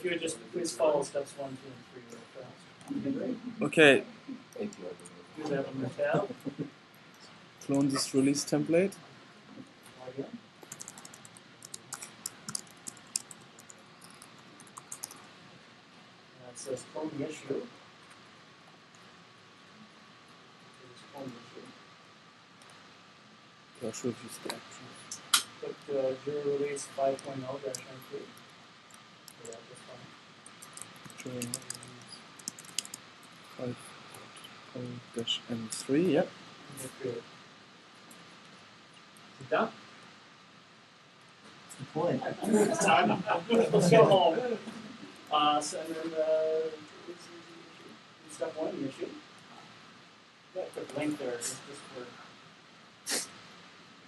if you would just please follow steps 1, 2, and 3 real fast. Okay. Do that on your tab. Clone this release template. Log in. And it says clone the issue. Clone the issue. Okay, I'll show you the actions. Put JIRA release 5.0-M3. Yeah, that's fine. JIRA release 5.0-M3, yep. Hit create. Is it done? It's the point. It's time. Let's go home. So and then step 1, the issue. Got a quick link there, just for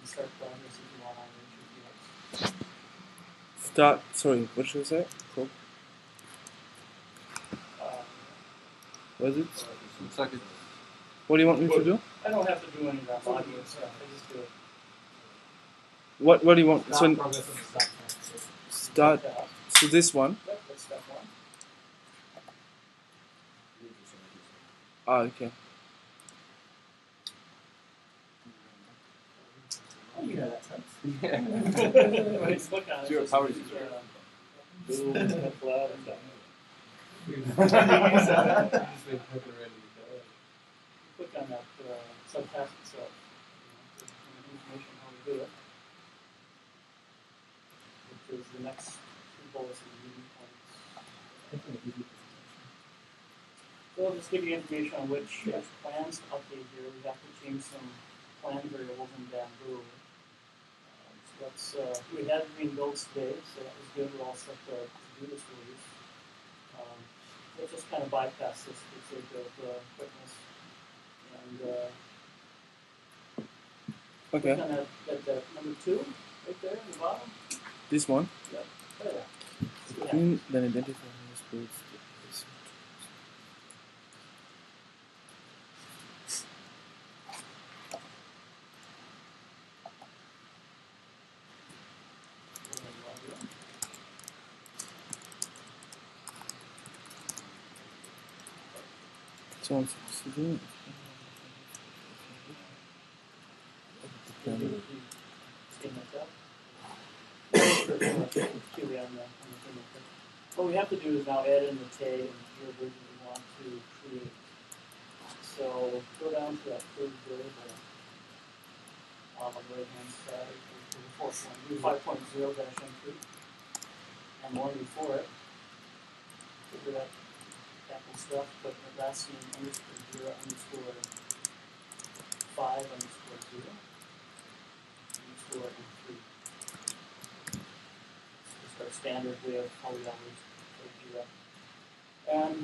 start progress if you want on the issue. Start, sorry, what should I say? Cool. What is it? What do you want me to do? I don't have to do any of that logging stuff. I just do it. What do you want? Start So progress on the start time. start, so this one. Yep, that's step 1. Ah, okay. Oh, you know that sense. Yeah. Right, look on it. Zero Just, power boom, flat, and done. Click on that subtask itself. Information how to do it. Which is the next 2 bullets of the meeting points. So I'll just give you information on which plans to update here. We have to change some plan variables in Bamboo. So that's, we had green builds today, so that was good. We're all set to do this release. Let's just kind of bypass this for the sake of quickness. And Okay. click on that number 2 right there in the bottom. This one. Yep. There. Yeah. Then identify this page. So on succeeding. What we have to do is now add in the tag and your version we want to create. So go down to that third variable on the right hand side for the fourth one. Do 5.0-M3 and the one before it. Figure that Apple stuff, but the last name underscore JIRA underscore 5 underscore 0 underscore M3. Just our standard way of how we always do that. And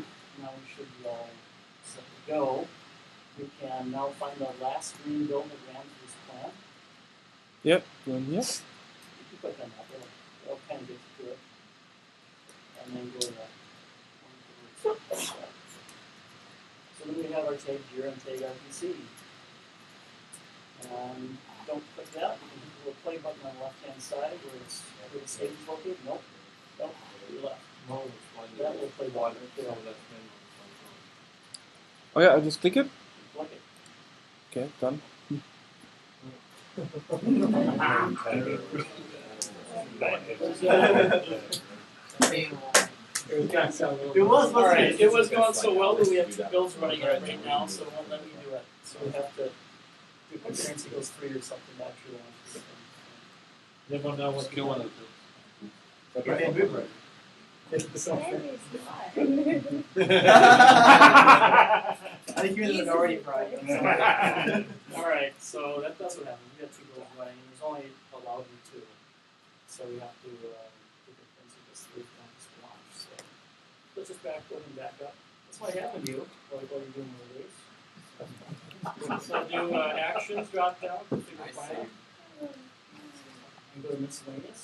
now we should be all set to go. We can now find the last green build that ran through this plan. Yep, go in here. If you click on that, it'll kind of get you to it. And then go to that. So then we have our tag JIRA and tag RPC. And don't click that. You can hit the little play button on the left-hand side where the stage is located. Nope. Nope. To your left. That little play button right there. Oh yeah, I'll just click it. Click it. Okay, done. It was Alright, it was going so well that we have 2 builds running right now, so it won't let me do it. So we have to do concurrency goes 3 or something actually. They don't know what Skill one of It's the software. I think you're in the minority, Brian. Alright, so that's what happened. We got 2 builds running, and there's only allowed in 2. So we have to do concurrency goes 3 times launch. So let's just back up. That's what happened to you while you're doing the release. So do actions drop down, configure final, and go to miscellaneous.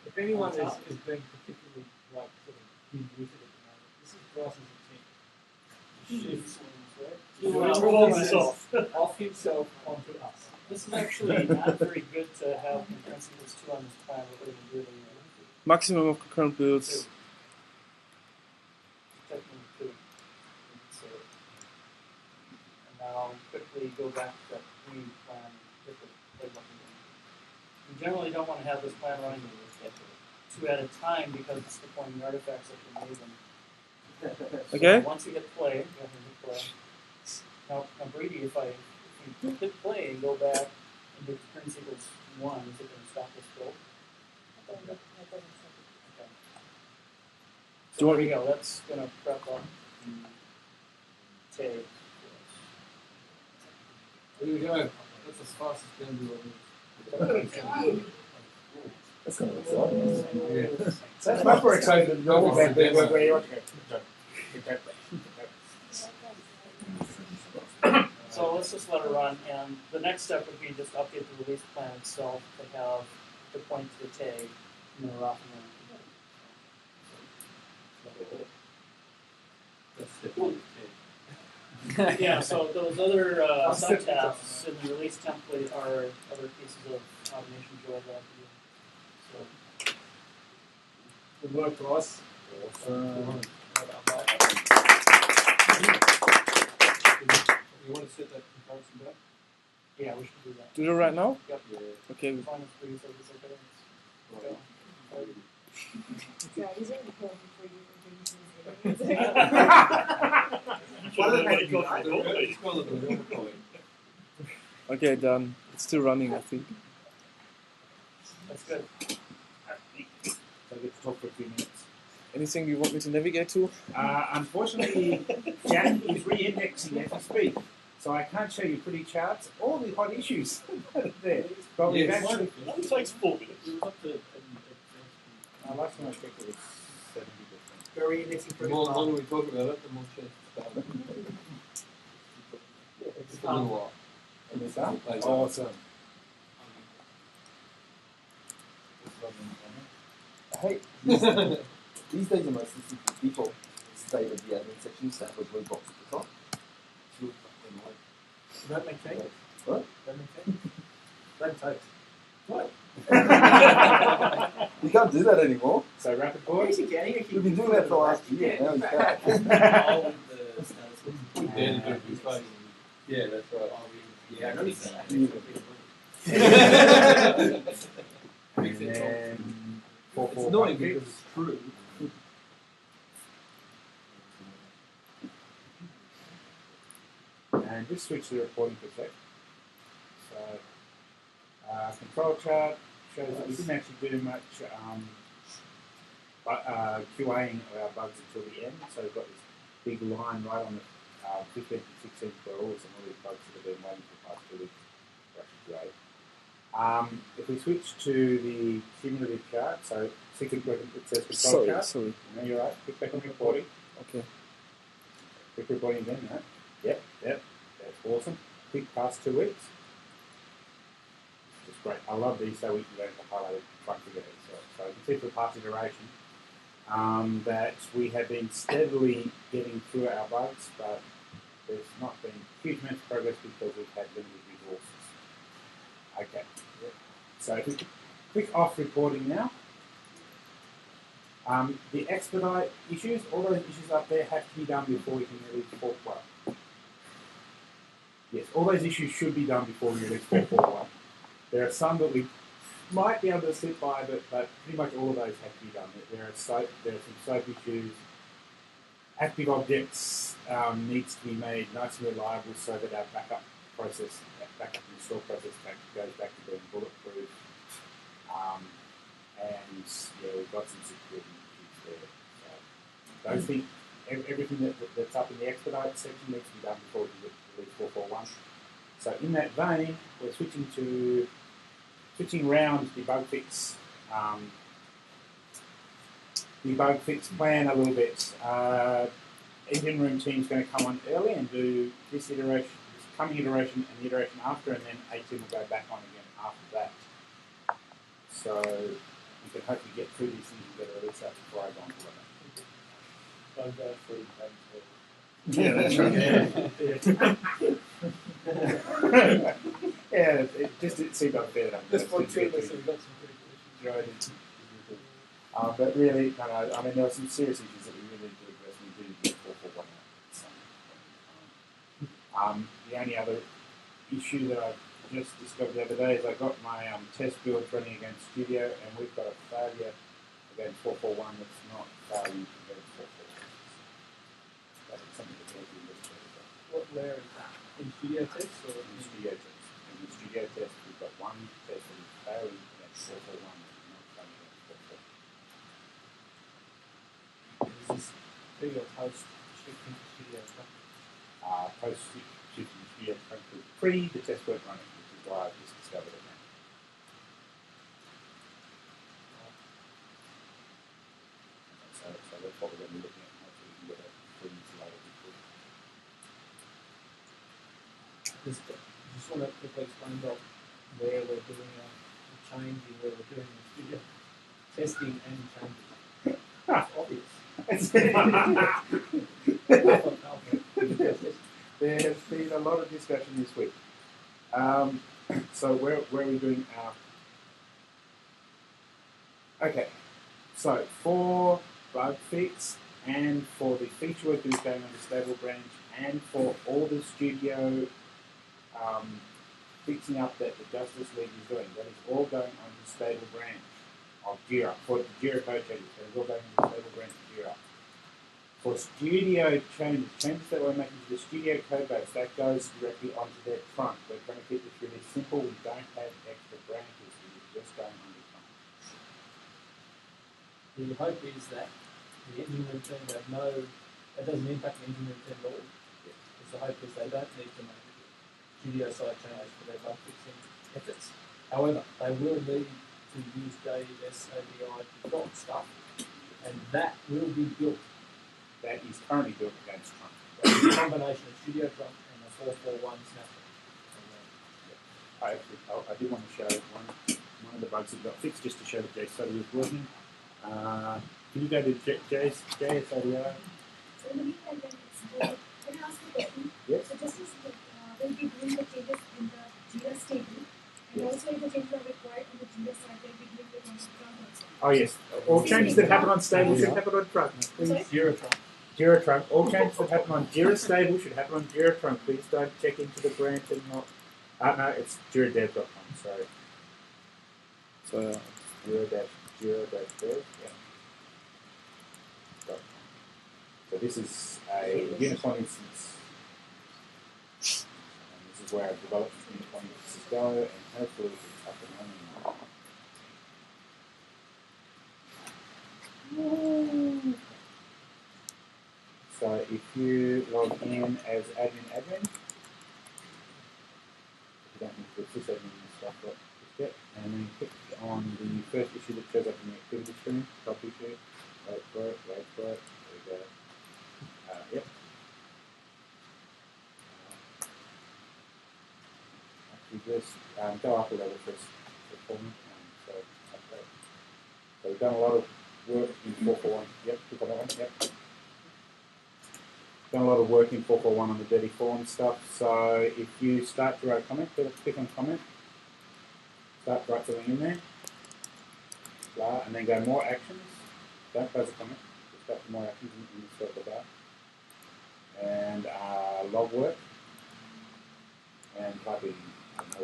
If anyone is being particularly like sort of being used at the moment, this is for us as a team. Miscellaneous, right? Remove himself off himself onto us. This is actually not very good to have concurrency goes 2 on this plan, but we're going to do it anyway. Maximum of concurrent builds. quickly go back to that pre-plan and get the playbook going. We generally don't want to have this plan running two at a time because it's deploying the artifacts that can move them. Okay. So once you hit play, you have to hit play. Now Brady, if you hit play and go back and do turn sequence 1, is it going to stop this build? Okay. Do you want- There we go. That's going to prep up the tag. There you go. That's as fast as can do it. That's kind of exciting. Yeah. That's much more exciting than normal Where you want to go. So let's just let it run, and the next step would be just update the release plan itself to have the point to the tag, and then we're off and running. Yeah, so those other subtasks in the release template are other pieces of automation Joel had to do. So Good work, Ross. You want to set that comparison back? yeah, we should do that. Do it right now? Yep. Okay. As long as Brady says it's okay. Let's go. Yeah, he's already killed before you introduce his Why don't they go Let's call it the normal point. Okay, done. It's still running, I think. That's good. So I get to talk for a few minutes. Anything you want me to navigate to? Unfortunately, Jack is re-indexing as we speak, so I can't show you pretty charts. All the hot issues there. But we've Yes. actually. It only takes 4 minutes. Last time I checked, it was 70%. Very indexing The pretty more well. longer we talk about it, the more chance it's done. It's a little while. And it's done? Later. Awesome. Hey, these days are mostly simply default state of the admin section stuff with blue box at the top. That make sense? What? That make sense? Red toast. What? You can't do that anymore. So rapid pause. We've been doing that for the last year. Now he's back. Put Dan in Jeffrey's face. Yeah, that's right. Yeah, I know he's And then It's annoying because it's true. And just switch the reporting for a sec. So, control chart shows that we didn't actually do much QAing of our bugs until the end. So we've got this big line right on the 15th and 16th for all these bugs that have been waiting for the past 2 weeks for actually QA. If we switch to the cumulative chart, so it says control chart. Sorry. No, you're right. Click back on reporting. Okay. Click reporting again, right? Yep. That's awesome. Click past 2 weeks. It's great. I love these so we can go to highlight it front together. So you can see for the past iteration that we have been steadily getting through our bugs, but there's not been huge amounts of progress because we've had limited resources. Okay. So if we click off reporting now, the expedite issues, all those issues up there have to be done before we can release 4.1. Yes, all those issues should be done before we release 4.1. There are some that we might be able to slip by, but pretty much all of those have to be done. There are some soap issues. Active objects needs to be made nice and reliable so that our backup process, backup and install process goes back to being bulletproof. And yeah, we've got some security issues there. So those things, everything that's up in the expedite section needs to be done before we get release 4.1. So in that vein, we're switching around the bug fix plan a little bit. Engine room team's going to come on early and do this iteration, this coming iteration, and the iteration after, and then 18 will go back on again after that. So we can hopefully get through these things and get a release out before I go on to weather. Yeah, it seemed unfair. Just for trailers, so we've got some pretty good issues. But really, no, I mean, there are some serious issues that we really do address. We do get 4.1. The only other issue that I just discovered the other day is I got my test builds running against Studio, and we've got a failure against 441 that's not failing against 441. That's something that we'll investigate. What layer is that? In studio tests or In Studio test. In the Studio test, we've got one test that is failing against 441 that's not failing against 441. is this pre or post shifting to studio stuff? Post shifting Studio to pre the test work running, which is why I've just discovered it now. So that's what we're going to be looking at. Hopefully we can get a improvements later before. Just want to quickly explain about where we're doing the changing, where we're doing the studio testing and changing. It's obvious. There has been a lot of discussion this week. So where are we doing our... Okay, so for bug fix and for the feature work that is going on the stable branch and for all the studio fixing up that the Justice League is doing, that is all going on the stable branch of JIRA. For the JIRA code changes, that is all going on the stable branch of JIRA. For studio changes that we're making to the studio code base, that goes directly onto their trunk. We're trying to keep this really simple. We don't have extra branches. We're just going on the trunk. The hope is that the engine room team have that doesn't impact the engine room team at all. Because the hope is they don't need to make studio side changes for their bug fixing efforts. However, they will need to use JS API to drop stuff, and that will be built. That is currently built against trunk. It's a combination of studio trunk and a 441 snapshot. I did want to show one of the bugs that got fixed just to show that JSODI was working. Can you go to JSODI? So in the meantime, when it's can I ask a question? Yes. So just as we'll be doing the changes in the JIRA stable, and also if the changes are required on the JIRA side, we'll be doing it on the trunk also. Oh yes. All changes that happen on stable should happen on trunk. Sorry? Please. JIRA trunk. JIRA trunk. All changes that happen on JIRA stable should happen on JIRA trunk. Please don't check into the branch and not. No, it's JIRAdev.com. Sorry. So JIRA-dev. Yeah. So this is a unicorn instance. And this is where I've developed unicorn instances go, and hopefully it's up and running now. So if you log in as admin, you don't need to sysadmin and stuff like that, and then click on the first issue that shows up in the activity screen, top issue, wait for it, there we go. Yep. Actually just go up a level first for me. Okay. So we've done a lot of work in 441. Yep, click on that one. Yep. Done a lot of work in 441 on the dirty form stuff. So if you start to write a comment, click on comment. Start to write something in there. Blah, and then go more actions. Don't close the comment. Just go to more actions in the circle bar. And log work. And type in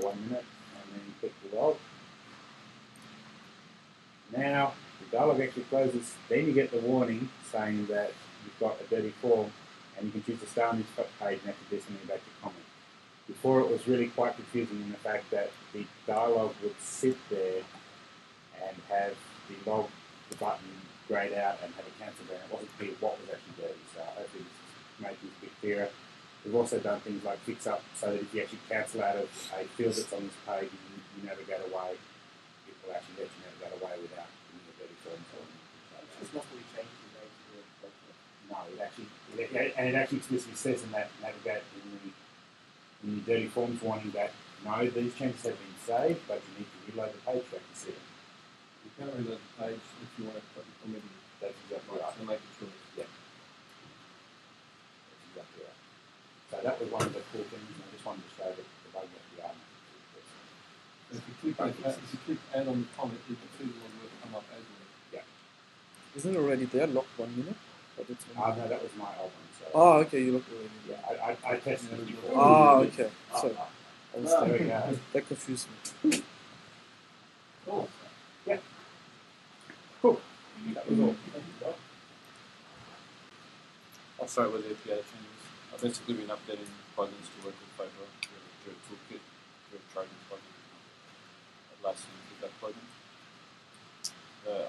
1 minute. And then click the log. Now the dialog actually closes. Then you get the warning saying that you've got a dirty form. And you can choose to stay on this page and actually do something about your comment. Before it was really quite confusing in the fact that the dialogue would sit there and have the log, the button grayed out and have a cancel there. It wasn't clear what was actually dirty, so hopefully this is making it a bit clearer. We've also done things like fix up so that if you actually cancel out of a field that's on this page and you navigate away, it will actually let you navigate away without doing a dirty form. It's not really changed the way to the document. No, it actually explicitly says in that navigate in the dirty forms warning that no, these changes have been saved, but you need to reload the page to actually see them. You can't reload the page if you want to put the comment in. That's exactly right. To make it true. Yeah. That's exactly right. So that was one of the cool things, and I just wanted to show that the bug actually are. If you click add on the comment, you can see the one will come up as well. Yeah. isn't it already there? Locked 1 minute. But it's No, that was my old one. So oh, okay. You looked already. yeah, I tested it before. Ah, okay. So There we go. That confused me. Cool. Cool. That was all. Thank you, Doc. I'll start with API changes. I've basically been updating plugins to work with Fiverr, JIRA Toolkit, JIRA Charging plugin, Atlassian feedback plugin.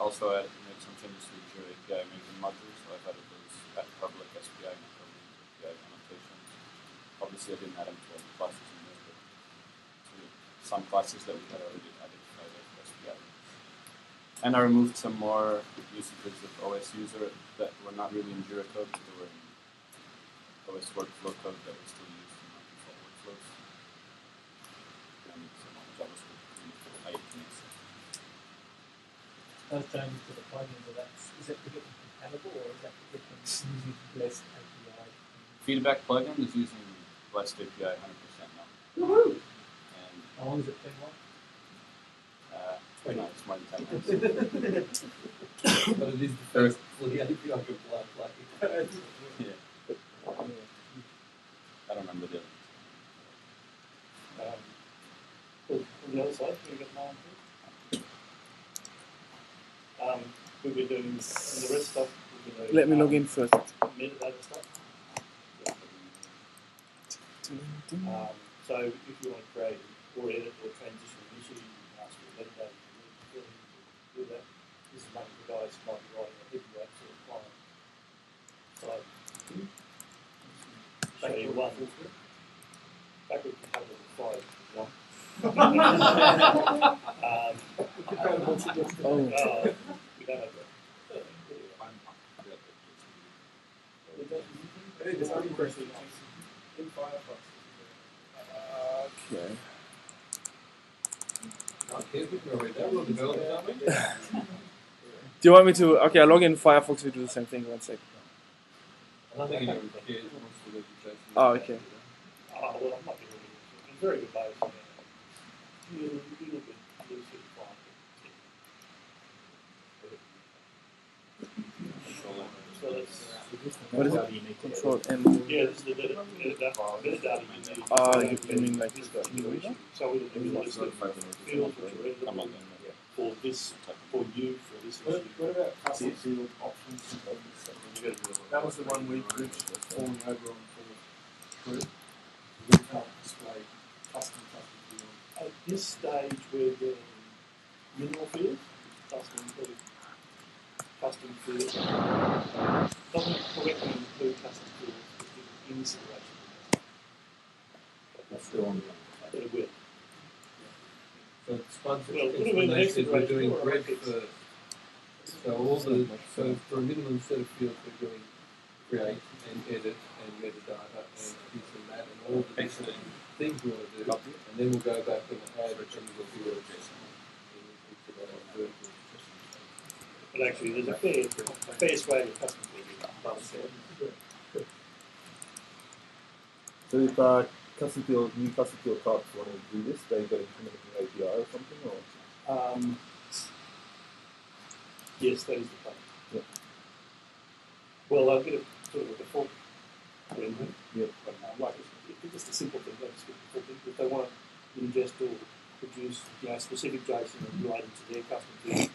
Also, I made some changes to the JIRA API making modules, so I've added those at public SPI and public API annotations. Obviously, I didn't add them to all the classes in there, but to some classes that we had already identified as SPI. And I removed some more usages of OS user that were not really in JIRA code, but they were in OS workflow code that was still used in our default workflows. And some JavaScript and IETs. Those changes to the plugins, is that to get them compatible or is that to get them using less API? Feedback plugin is using Blast API 100% now. Woohoo! And How long has it been like? no, it's more than 10 minutes. But it is the first fully API compliant plugin. Yeah. I don't remember the other. On the other side, we get mine too. We've been doing the rest stuff. We've been doing, Let me log in first. metadata stuff. So if you want to create or edit or transition an issue, you can ask for metadata to do that. This is one of the guys who might be writing a heavy app sort of client. So show you one. Backward compatible with 5. One. Oh. We don't have that. In Firefox. Okay. Okay, we can read that. We'll develop it, aren't we? Do you want me to? Okay, I log in Firefox to do the same thing. 1 second. I don't think anyone cares wants to read the text. Oh, okay. Well, I'm not doing it. It's very good base. You look at loose it fine. So that's What is it? Control M. yeah, this is the metadata you need. You mean like new reader? So we will list the fields which are relevant for this, for you, for this issue. What about custom field options? That was the one we bridged falling over on for group. We can't display custom field. At this stage, we're doing minimal fields, custom fields. Doesn't correctly include custom fields in this iteration. That's still on. But it will. So Spud's Well, put it in the next explanation, we're iteration, doing or grid fix. first. So for a minimum set of fields, we're doing create and edit and metadata and this and that and all the different things we want to do. And then we'll go back and add a single field. But actually, there's a fair sway of custom fields. So if new custom field types want to do this, they've got to implement an API or something, or Yes, that is the plan. Yeah. Well, I'll get a sort of a default rendering. Yeah. Like it's just a simple thing. That's if they want to ingest or produce, specific JSON related to their custom field.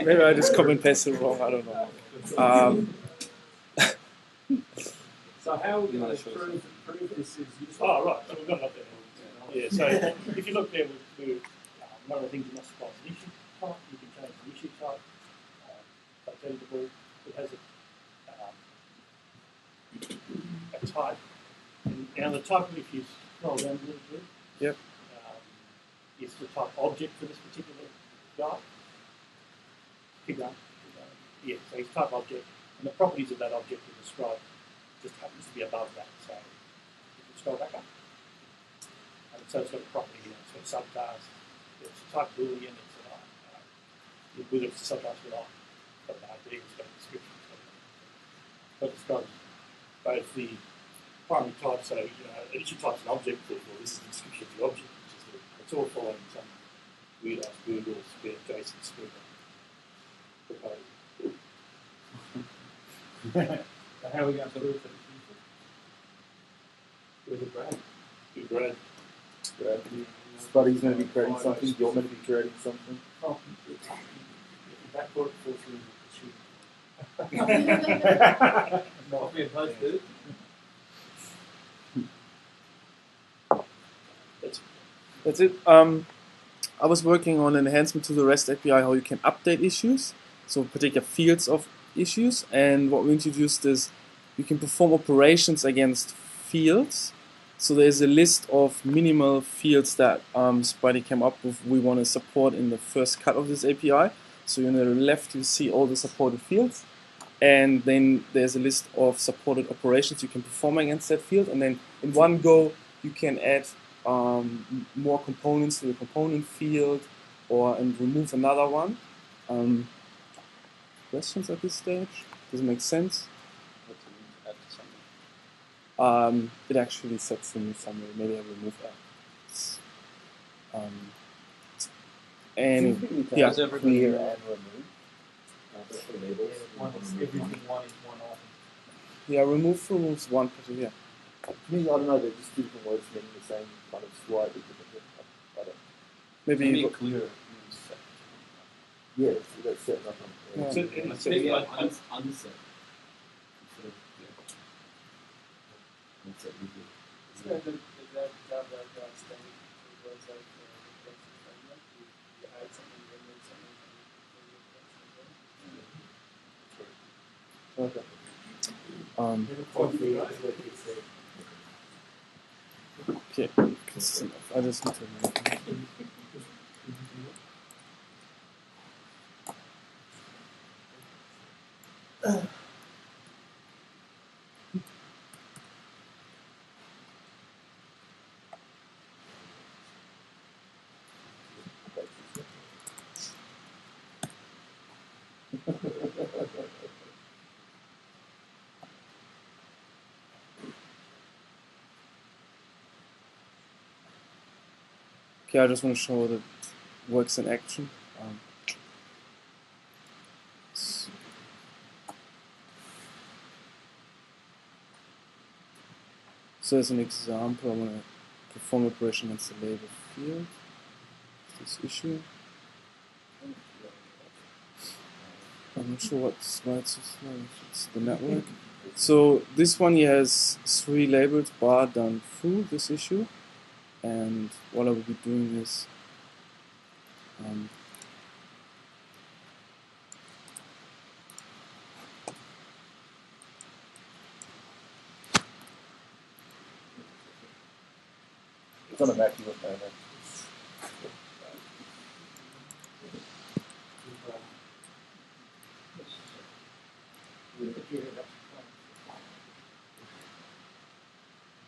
Maybe I just copy and paste it wrong. I don't know. So how are we going to prove this is useful? Oh, right. So we've got it up there. Yeah. So if you look there, one of the things you must supply is an issue type. You can change the issue type. That's editable. It has a type. And now the type, if you scroll down a little bit, Yep. is the type object for this particular guy. Keep going. Yeah, so it's type object. And the properties of that object are described just happens to be above that. So you can scroll back up. And so it's got a property here. It's got subclass. It's a type boolean. It's with a subclass with I. It's got an ID. It's got a description. But it's got both the primary type. So an issue type's an object. Therefore, this is the description of the object. It's all following some weird ass Google script, JSON script proposed. So how are we going to prove that it's useful? With a brand. Brad, Buddy's going to be creating something. You're going to be creating something. Oh, that work falls through the Copy and paste it. That's it. I was working on an enhancement to the REST API, how you can update issues, so particular fields of issues. And what we introduced is you can perform operations against fields. So there's a list of minimal fields that Spidey came up with we want to support in the first cut of this API. So on the left you see all the supported fields, and then there's a list of supported operations you can perform against that field, and then in one go you can add more components to the component field and remove another one. Questions at this stage? Does it make sense? What do you need to add to something? It actually sets in the summary. Maybe I remove that. And yeah, Does everybody Clear and remove. One is everything, one is one item. yeah, removes one particular. To me, I don't know, they're just two different words meaning the same kind of slightly different thing. I don't. Maybe Maybe clear means set. Yeah, so that's setting up on. Yeah. So, Let's say like unset. Instead of, yeah. Unset we do. Okay. Okay. Consistent. I just need to remove. Okay, I just want to show that it works in action. So as an example, I want to perform operation against the label field. This issue. I'm not sure why it's so slow. It's the network. So this one here has 3 labels bar done through this issue, and what I will be doing is It's on a Mac, you won't know that.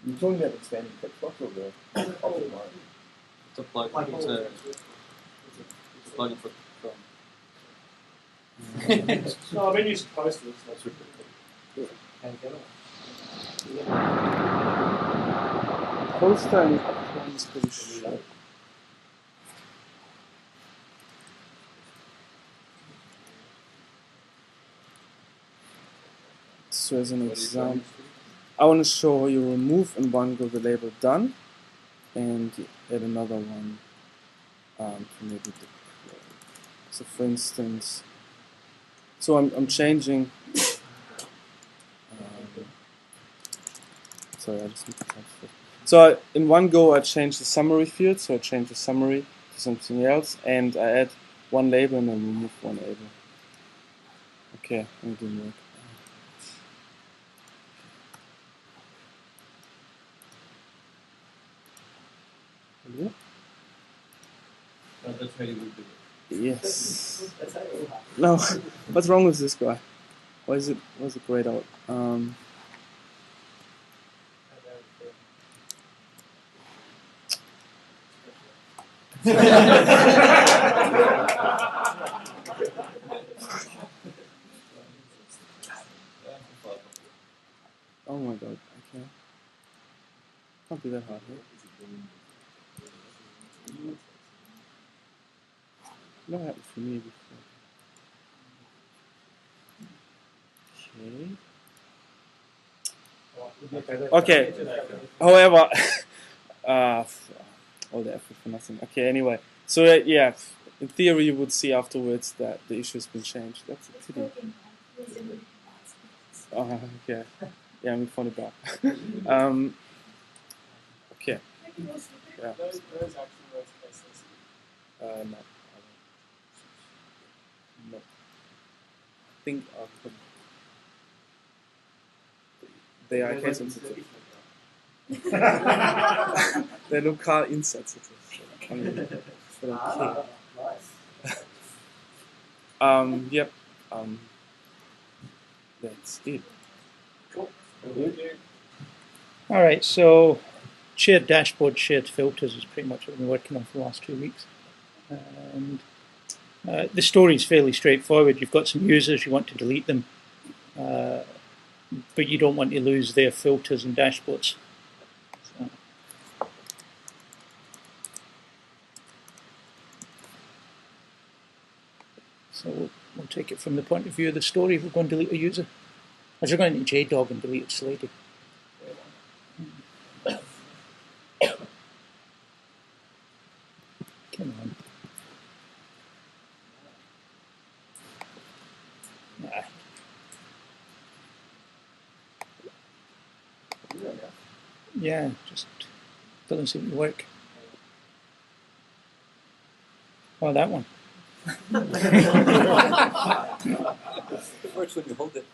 You're talking about expanding text box or the option line? It's a plugin. Like It's a plugin for Chrome. No, I've been using posters. That's really post time is pretty short. So as an example, I want to show how you remove in one go the label done, and add another one to maybe deploy. So for instance, so I'm changing. Sorry, I just need to transfer. So in one go, I change the summary field. So I change the summary to something else, and I add one label and then remove one label. Okay, it didn't work. Yeah. That's how you would do it. Yes. That's how it will happen. No, what's wrong with this guy? Why is it grayed out? Oh my god, I can't be that hard, right? Never happened for me before. Okay. Okay. However, all the effort for nothing. Okay. Anyway, so yeah, in theory, you would see afterwards that the issue has been changed. That's a It's pity. broken. It was in Okay. Yeah, I'm funny about. Okay. Yeah. Those actually works best as No. No. I think they are case sensitive. They're local insensitive. So, I mean, they don't care. nice. Yep. That's it. Cool. All right, so shared dashboard, shared filters is pretty much what we've been working on for the last 2 weeks. And the story is fairly straightforward. You've got some users, you want to delete them, but you don't want to lose their filters and dashboards. So we'll take it from the point of view of the story. We're going to delete a user. As we're going into JDog and delete its lady. Come on. Nah. Yeah, just doesn't seem to work. Oh, that one. It works when you hold it.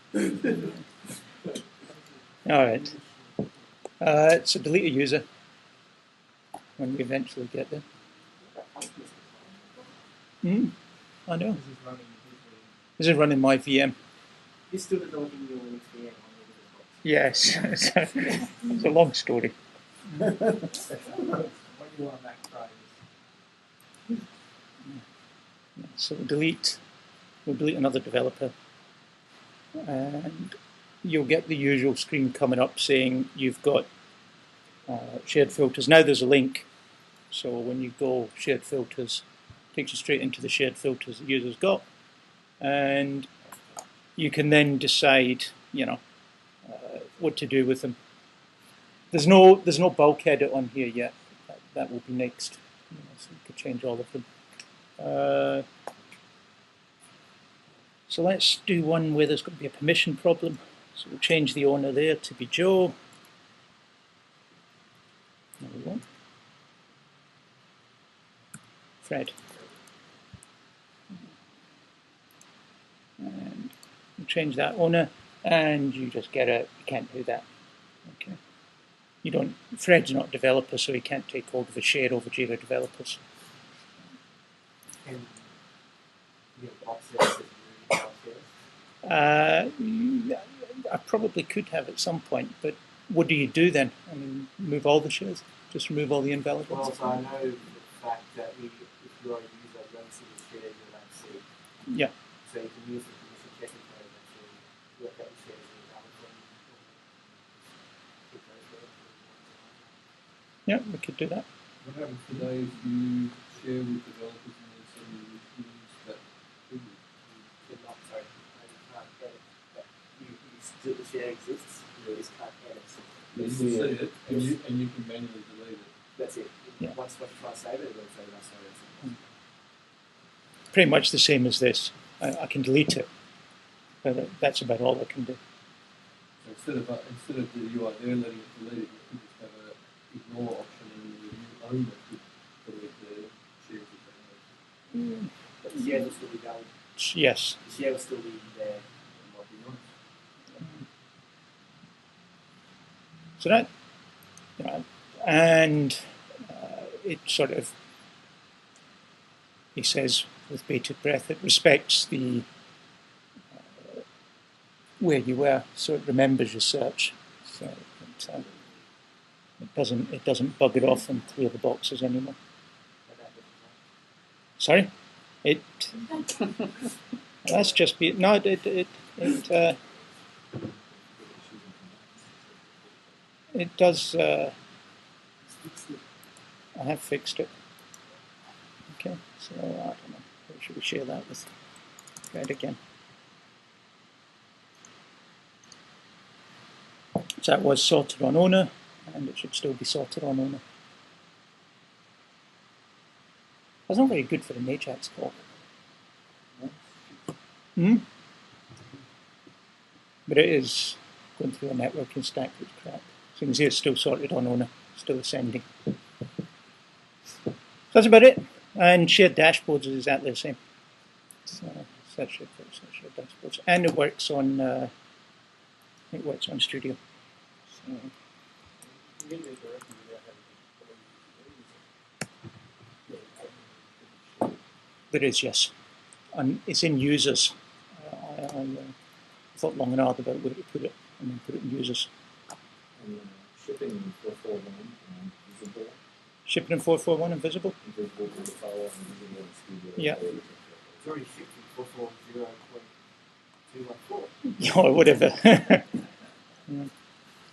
All right. So delete a user when we eventually get there. I know. This is running my VM. You still developing your Linux VM on Yes. It's a long story. When you want Mac Fridays. So we'll delete another developer, and you'll get the usual screen coming up saying you've got shared filters. Now there's a link, so when you go shared filters, it takes you straight into the shared filters the user's got, and you can then decide, what to do with them. There's no bulk edit on here yet. That will be next. So you could change all of them. So let's do one where there's going to be a permission problem. So we'll change the owner there to be Joe. There we go. Fred. And we'll change that owner, and you just get you can't do that. Okay. You don't. Fred's not a developer, so he can't take hold of a share over JIRA developers. And boxes I probably could have at some point, but what do you do then? I mean, remove all the shares? Just remove all the invalid ones? Well, so I know the fact that if you're a user, you don't see the share, you don't see. Yeah. So you can use the permission checking code and actually work out the shares in valid form. Yeah, we could do that. What happens today if you share with developers and then suddenly refuse that privilege? Sorry, I can't edit. But still the share exists, you just can't edit. You can see it and you can manually delete it. That's it. Yeah. Once you try to save it, it'll say that's sorry. Pretty much the same as this. I can delete it, but that's about all I can do. So instead of the UI there letting it delete it, you can just have an ignore option and the new owner could delete the shares that they have. But the share will still be valid. Yes. The share will still be there and what we want. So that, and it sort of, he says with bated breath, it respects the where you were, so it remembers your search. So it doesn't bug it off and clear the boxes anymore. Sorry, that's just no. It does. I have fixed it. Okay, so I don't know. Should we share that with Fred again? So that was sorted on owner, and it should still be sorted on owner. That's not very good for an Ajax call. But it is going through a networking stack that's crap. So you can see it's still sorted on owner, still ascending. So that's about it. And shared dashboards is exactly the same. So that shared dashboards. And it works on Studio. So, there is, yes. And it's in users. I thought long and hard about where to put it, and then put it in users. And shipping in 441 and visible. Shipping in 441 and visible? Invisible to the file and visible in Studio. Yeah. It's already shipped in 440.214. Yeah, or whatever. Yeah.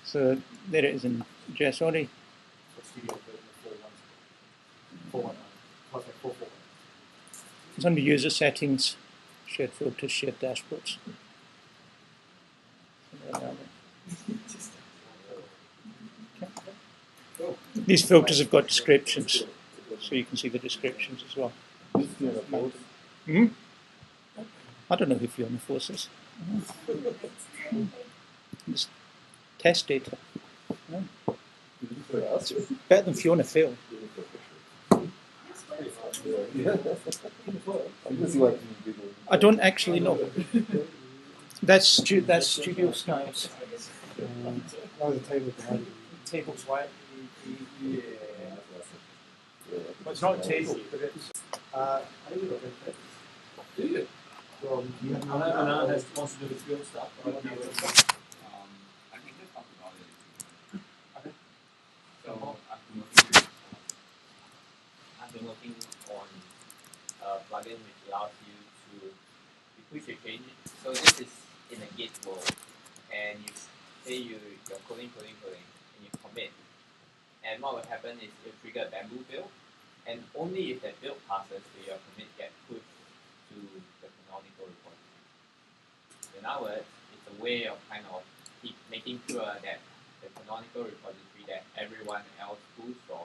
So there it is in JS already. Studio 419. Plus like 441. It's under user settings, shared filters, shared dashboards. Okay. These filters have got descriptions, so you can see the descriptions as well. Hmm? I don't know who Fiona Force is. Just test data. Yeah. It's better than Fiona Phil. I don't actually know. That's Studio Styles. Oh, the table behind you. Table's white. Yeah. Well, it's not a table, but it's. I think we've got it. Do you? Well, you have I know Manan has wants to do the field stuff, but I don't know where it's from. I think they talked about it. Okay. So I've been working on a plugin which allows you to push a change. So this is in a Git world, and you say you're coding, and you commit. And what will happen is it'll trigger a bamboo build, and only if that build passes will your commit get pushed to the canonical repository. In other words, it's a way of kind of making sure that the canonical repository that everyone else pulls from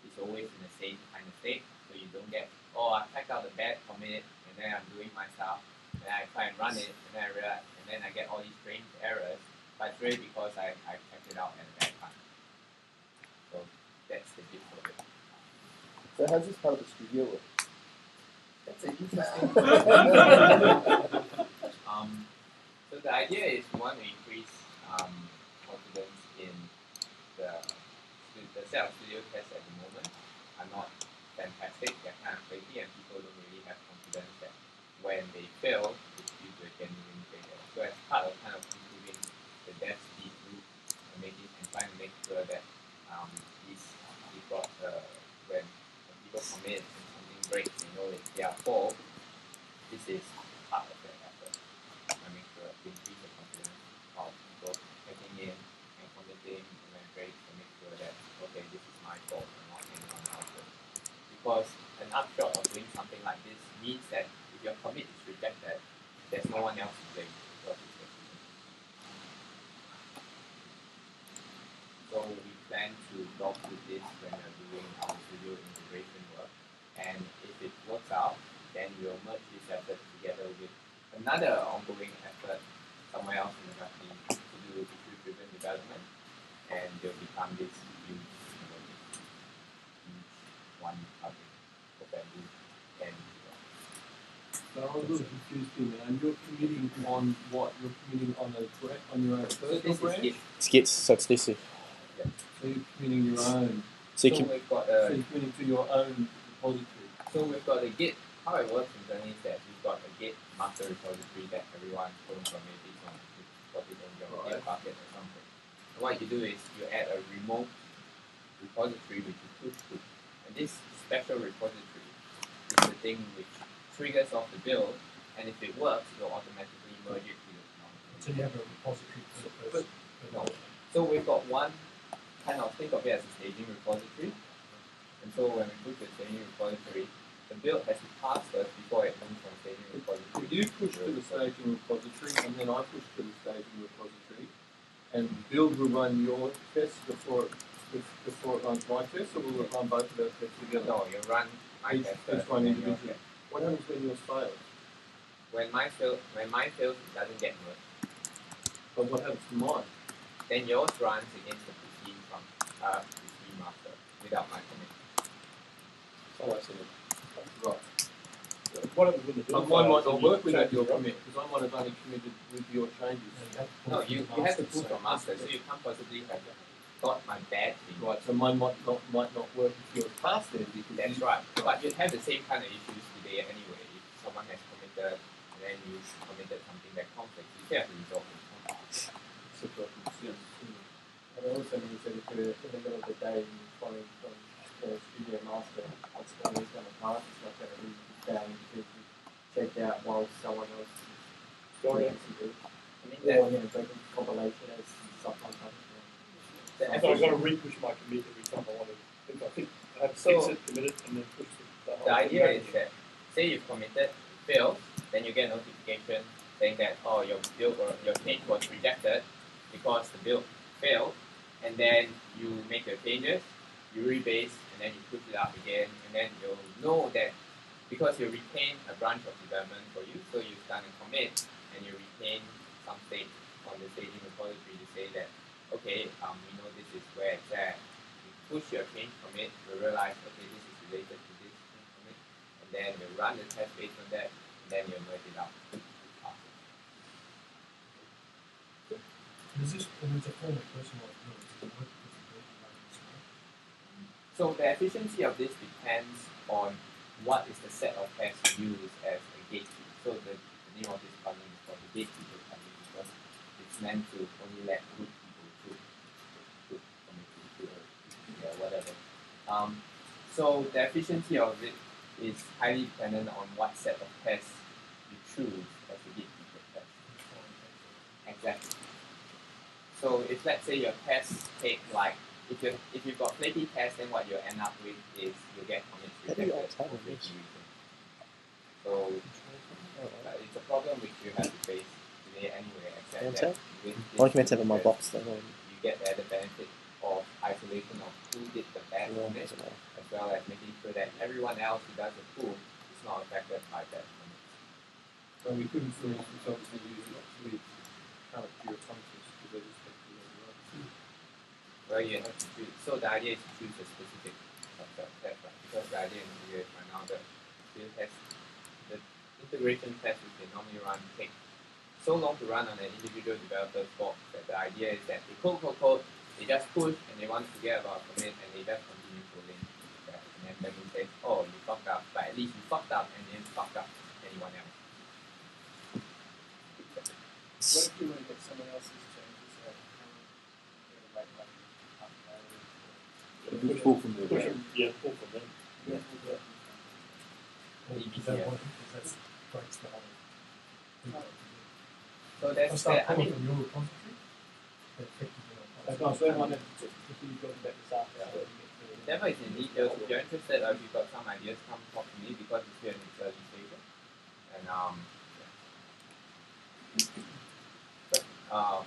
is always in the same kind of state, so you don't get, oh, I checked out the bad commit, and then I'm doing my stuff, and then I try and run it, and then I realize, and then I get all these strange errors, but it's really because I checked it out at a bad time. So that's the gist of it. So how's this part of the studio work? That's an interesting So the idea is we want to increase confidence in the set of studio tests at the moment are not fantastic, they're kind of flaky, and people don't really have confidence that when they fail, it's due to a genuine failure. So as part of kind of improving the dev speed loop and trying to make sure that when people commit and something breaks, they know it's their fault, this is part of that effort. I make sure to increase the confidence of people checking in and committing and then breaks to make sure that, okay, this is my fault and not anyone else's. Because an upshot of doing something like this means that if your commit is rejected, there's no one else to blame because it's your decision. So we plan to log with this when we're doing our studio integration work, and if it works out, then we'll merge this effort together with another ongoing effort somewhere else in the company to do issue-driven development, and they'll become this huge one public for Bamboo and So I was a little confused here, man. You're committing on what? You're committing on your own so personal this is branch? Git. It's Git, so it's this. So you're committing your own. So you So can, we've got So you're committing to your own repository. So we've got a Git. How it works internally is that we've got a Git master repository that everyone pulls from maybe from got it in your Git bucket or something. And what you do is you add a remote repository which you push to. And this special repository is the thing which triggers off the build, and if it works, you'll automatically merge it to your canonical. So you have a repository per No. So we've got one kind of, think of it as a staging repository. And so when we push the staging repository, the build has to pass first before it moves from staging So repository. you push to the staging repository, and then I push to the staging repository, and build will run your test before it runs my test, or will it run both of our tests together? No, you run my Each test first, one then yours individually. test. What happens when yours fails? When mine fails, it doesn't get merged. But what happens to mine? Then yours runs against the PC master without my commit. Oh, I see. Right. What happens when the build Mine might fails not and you work without change your your own? commit, because I might have only committed with your changes. No, you have to pull from master, so you can't possibly have got my bad thing. Right, so mine might not work if yours passed then, because That's right. But you'd have the same kind of issues today anyway. If someone has committed and then you committed something that conflicts, you still have to resolve it. And it also means that if you're in the middle of the day and you're following from the studio master, what's going to pass, it's not going to be down because you checked out while someone else is doing something. I mean, breaking compilation as sometimes happens. So I've got to re-push my commit every time I want to. If I think I have to fix it, commit it, and then push the The idea is that, say you've committed, failed, then you get a notification saying that, oh, your build or your change was rejected because the build failed, and then you make your changes, you rebase, and then you push it up again, and then you'll know that because you retain a branch of development for you, so you've done a commit, and you retain some state on the staging repository to say that, okay, we know this is where it's at. You push your change commit, you realize, okay, this is related to this change commit, and then you run the test based on that, and then you merge it up. Is this a form of personalized build? So the efficiency of this depends on what is the set of tests you use as a gatekeeper. So the name of this plugin is called the gatekeeper plugin because it's meant to only let good people through committee or whatever. So the efficiency of it is highly dependent on what set of tests you choose as the gatekeeper test. Exactly. So if let's say your tests take like if you've got flaky tests, then what you'll end up with is you'll get commits rejected for flaky reasons. So it's a problem which you have to face today anyway, except that with this you get the added benefit of isolation of who did the bad commit, as well as making sure that everyone else who does the pool is not affected by that commit. So we couldn't, for instance, obviously use it with current JIRA functions because they just have to run. Well, you have to choose. So the idea is to choose a specific subset test, right? Because the idea in the right now, the integration test which they normally run take so long to run on an individual developer's box that the idea is that they code, they just push and they want to forget about commit and they just continue coding. And then that will say, oh, you fucked up, but at least you fucked up and then fucked up anyone else. What if you want to get someone else's changes that Pull from there. push them, yeah, pull from them. Is that what that breaks the whole thing? So I that's start I pulling mean, from your repository. Effectively, That's not so one if you go back to South. never is in details. If you're interested or if you've got some ideas, come talk to me because it's here in its early stages. And well,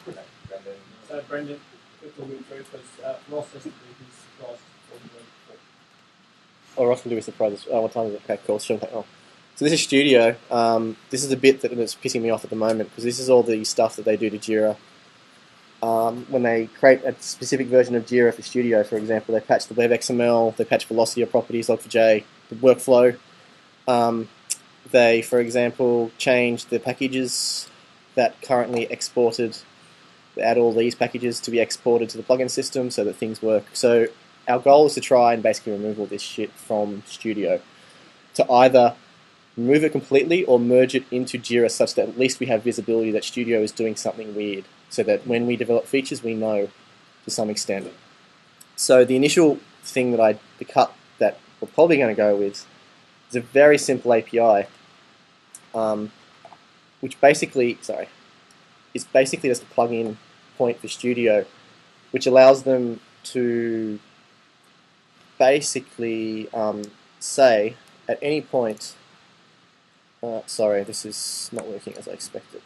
like Brendan. So Brendan, quickly move through because Ross has to do his last 44. Oh, Ross will do a surprise. What time is it? Okay, cool. Sure. Oh. So this is Studio. This is the bit that's pissing me off at the moment because this is all the stuff that they do to JIRA. When they create a specific version of JIRA for Studio, for example, they patch the web XML, they patch velocity of properties, log4j, the workflow. They, for example, change the packages that currently exported. They add all these packages to be exported to the plugin system so that things work. So our goal is to try and basically remove all this shit from Studio, to either remove it completely or merge it into JIRA such that at least we have visibility that Studio is doing something weird, so that when we develop features we know to some extent. So the initial thing the cut that we're probably going to go with is a very simple API, which basically, is basically just a plugin point for Studio, which allows them to basically say at any point, sorry, this is not working as I expected.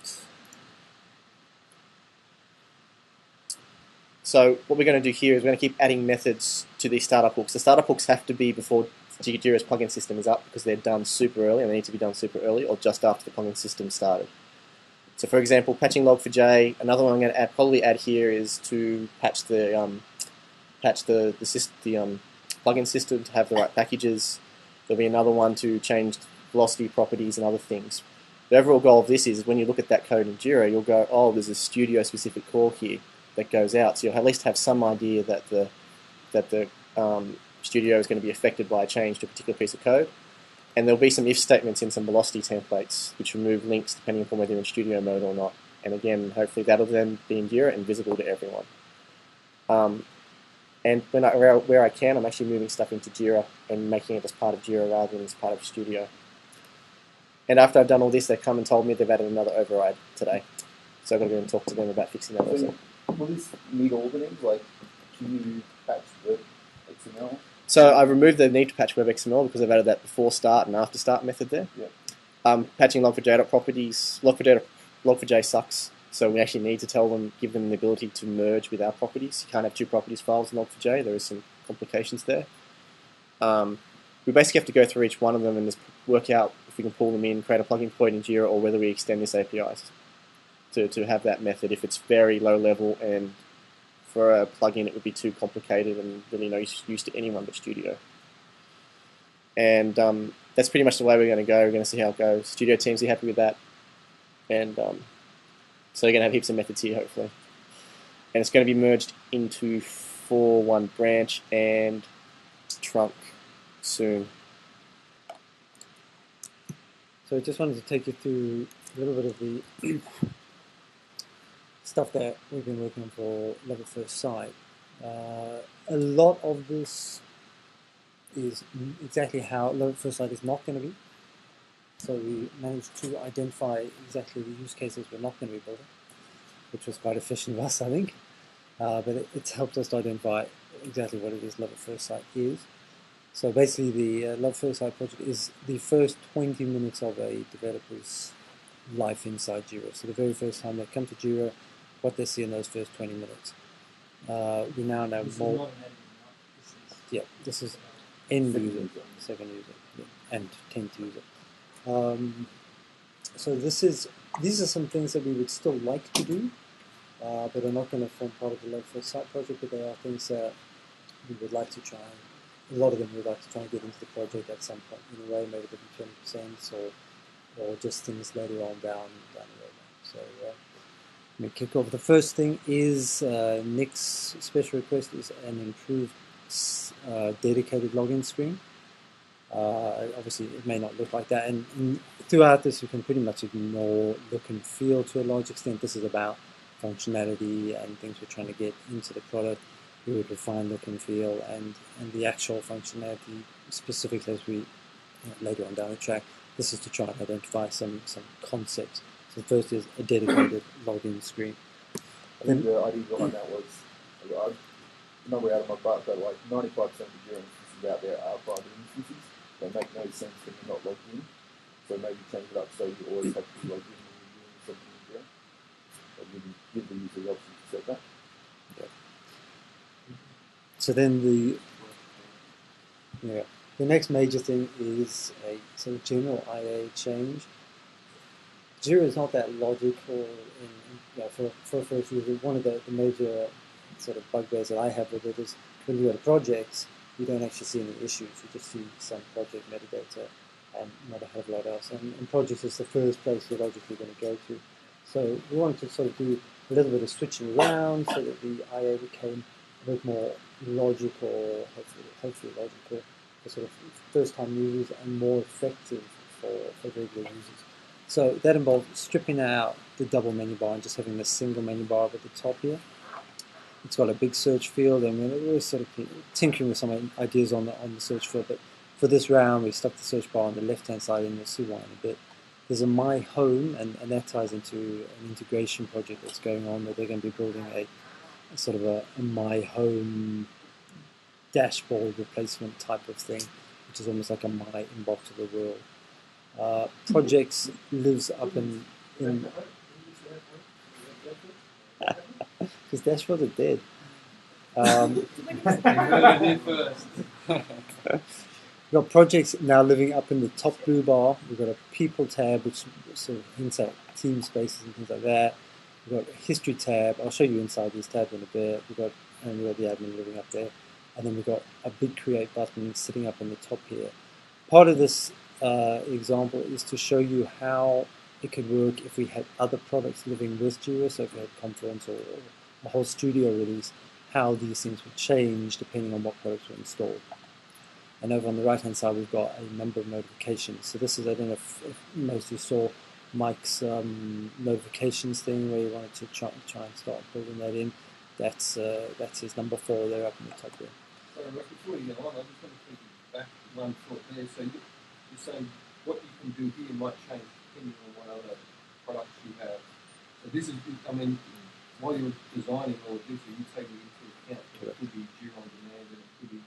So what we're going to do here is we're going to keep adding methods to these startup hooks. The startup hooks have to be before JIRA's plugin system is up because they're done super early and they need to be done super early or just after the plugin system started. So for example, patching log4j. Another one I'm going to probably add here is to patch the plugin system to have the right packages. There'll be another one to change velocity properties and other things. The overall goal of this is when you look at that code in JIRA, you'll go, oh, there's a studio-specific call here that goes out. So you'll at least have some idea that the studio is going to be affected by a change to a particular piece of code. And there'll be some if statements in some velocity templates which remove links depending upon whether you're in studio mode or not. And again, hopefully that'll then be in JIRA and visible to everyone. And where I can, I'm actually moving stuff into JIRA and making it as part of JIRA rather than as part of Studio. And after I've done all this, they've come and told me they've added another override today. So I've got to go and talk to them about fixing that also. Will this meet all the needs? Like, can you patch the XML? So I removed the need to patch web XML because I've added that before start and after start method there. Yeah. Patching log4j.properties. Log4j sucks. So we actually need to tell them, give them the ability to merge with our properties. You can't have two properties files in Log4j. There is some complications there. We basically have to go through each one of them and just work out if we can pull them in, create a plugin point in JIRA, or whether we extend this APIs to have that method if it's very low level, and for a plugin it would be too complicated and really no use to anyone but Studio. And that's pretty much the way we're going to go. We're going to see how it goes. Studio teams are happy with that. And so you're going to have heaps of methods here, hopefully. And it's going to be merged into 4.1 branch and trunk soon. So I just wanted to take you through a little bit of the stuff that we've been working on for Level First Sight. A lot of this is exactly how Level First Sight is not going to be. So we managed to identify exactly the use cases we're not going to be building, which was quite efficient of us, I think. But it's helped us to identify exactly what it is Level First Sight is. So basically the Level First Sight project is the first 20 minutes of a developer's life inside JIRA. So the very first time they come to JIRA, what they see in those first 20 minutes. We now know more. Yeah, this is end user, second user, yeah, and 10th user. So these are some things that we would still like to do, but are not going to form part of the Level First Sight project, but they are things that we would like to try. A lot of them we'd like to try and get into the project at some point in a way, maybe they'll be 20% or just things later on down the road. So let me kick off. The first thing is Nick's special request is an improved dedicated login screen. Obviously it may not look like that, and throughout this you can pretty much ignore look and feel to a large extent. This is about functionality and things we're trying to get into the product. We would refine look and feel and the actual functionality specifically as we later on down the track. This is to try and identify some concepts. So the first is a dedicated login screen. I think the idea behind that was, I'm not way out of my butt, but like 95% of the JIRA instances out there are private instances. They make no sense when you're not logged in. So maybe change it up so you always have to be logged in when you're doing something in JIRA. Or give the user the option to set that. Okay. So then the next major thing is a sort of general IA change. JIRA is not that logical for a first user. One of the major sort of bugbears that I have with it is when you go to projects, you don't actually see any issues. You just see some project metadata and not a hell of a lot else. And projects is the first place you're logically going to go to. So we wanted to sort of do a little bit of switching around so that the IA became a bit more logical, hopefully logical for sort of first-time users and more effective for regular users. So that involved stripping out the double menu bar and just having the single menu bar up at the top here. It's got a big search field, and we're sort of tinkering with some ideas on the search field. But for this round, we stuck the search bar on the left-hand side, and you'll see why in a bit. There's a My Home, and that ties into an integration project that's going on where they're going to be building a sort of a My Home dashboard replacement type of thing, which is almost like a My Inbox of the world. Projects lives up in because dashboards are dead. You heard it here first. We've got projects now living up in the top blue bar. We've got a people tab, which sort of hints at team spaces and things like that. We've got a history tab. I'll show you inside these tabs in a bit. We've got the admin living up there. And then we've got a big create button sitting up in the top here. Part of this example is to show you how it could work if we had other products living with JIRA, so if we had Confluence or a whole studio release, how these things would change depending on what products were installed. And over on the right hand side we've got a number of notifications. So this is, I don't know if most of you saw Mike's notifications thing where he wanted to try and start building that in. That's his number 4 there up in the top there. Sorry, Rick, before you get on, I just want to take you back one foot there. So you're saying what you can do here might change depending on what other products you have. So this is, I mean, while you're designing all of this, are you taking into account that it could be JIRA on demand and it could be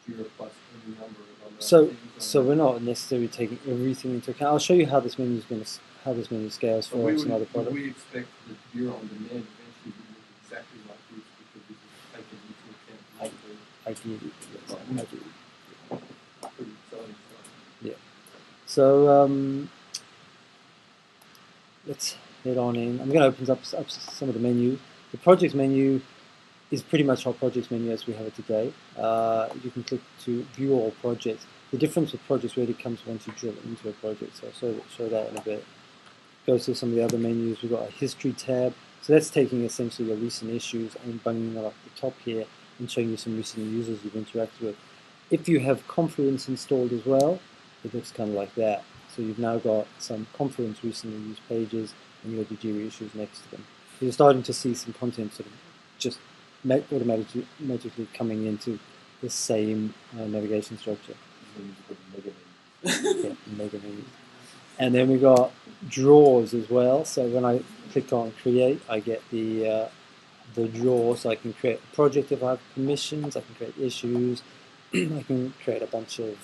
JIRA plus any number of other things? So we're not necessarily taking everything into account. I'll show you how this menu is going to scales for some other products. We expect that JIRA on demand eventually will look exactly like this because this is taken into account. Ideally, yes. Ideally. Pretty exciting stuff. Yeah. So let's head on in. I'm going to open up some of the menus. The projects menu is pretty much our projects menu as we have it today. You can click to view all projects. The difference with projects really comes once you drill into a project, so I'll show that in a bit. Go to some of the other menus. We've got a history tab. So that's taking essentially your recent issues and bunging them up the top here and showing you some recent users you've interacted with. If you have Confluence installed as well, it looks kind of like that. So you've now got some Confluence recently used pages and you've got your JIRA issues next to them. So you're starting to see some content sort of just magically coming into the same navigation structure. Yeah, mega menu. And then we've got drawers as well. So when I click on create, I get the drawer, so I can create a project if I have permissions. I can create issues. I can create a bunch of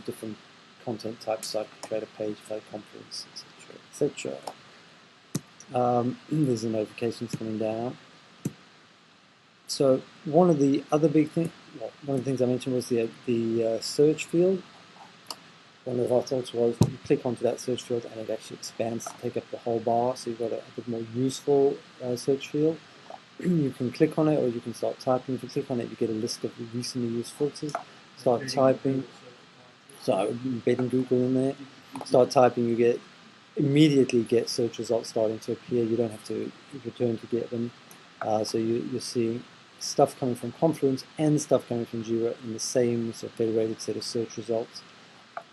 different content types. So I can create a page for Confluence, etc., etc. There's the notifications coming down. So one of the other big things, one of the things I mentioned was the search field. One of our thoughts was you click onto that search field and it actually expands to take up the whole bar, so you've got a bit more useful search field. You can click on it or you can start typing. If you click on it, you get a list of recently used filters. Start typing. So I would embed Google in there. Start typing, you immediately get search results starting to appear. You don't have to return to get them. So you're seeing stuff coming from Confluence and stuff coming from JIRA in the same sort of federated set of search results.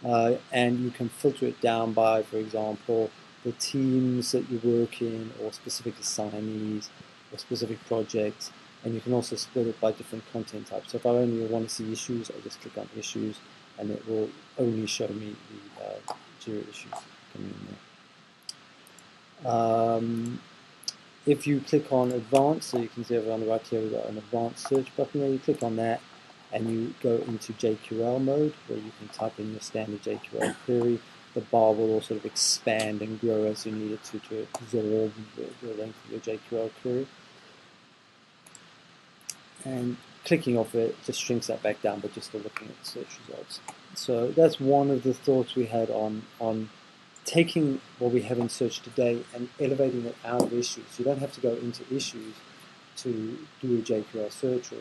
And you can filter it down by, for example, the teams that you work in or specific assignees or specific projects. And you can also split it by different content types. So if I only want to see issues, I just click on issues and it will only show me the JIRA issues coming in there. If you click on advanced, so you can see over on the right here we've got an advanced search button there. You click on that and you go into JQL mode where you can type in your standard JQL query. The bar will all sort of expand and grow as you need it to absorb the length of your JQL query. And clicking off it just shrinks that back down, but you're still looking at search results. So that's one of the thoughts we had on taking what we have in search today and elevating it out of issues. You don't have to go into issues to do a JQL search or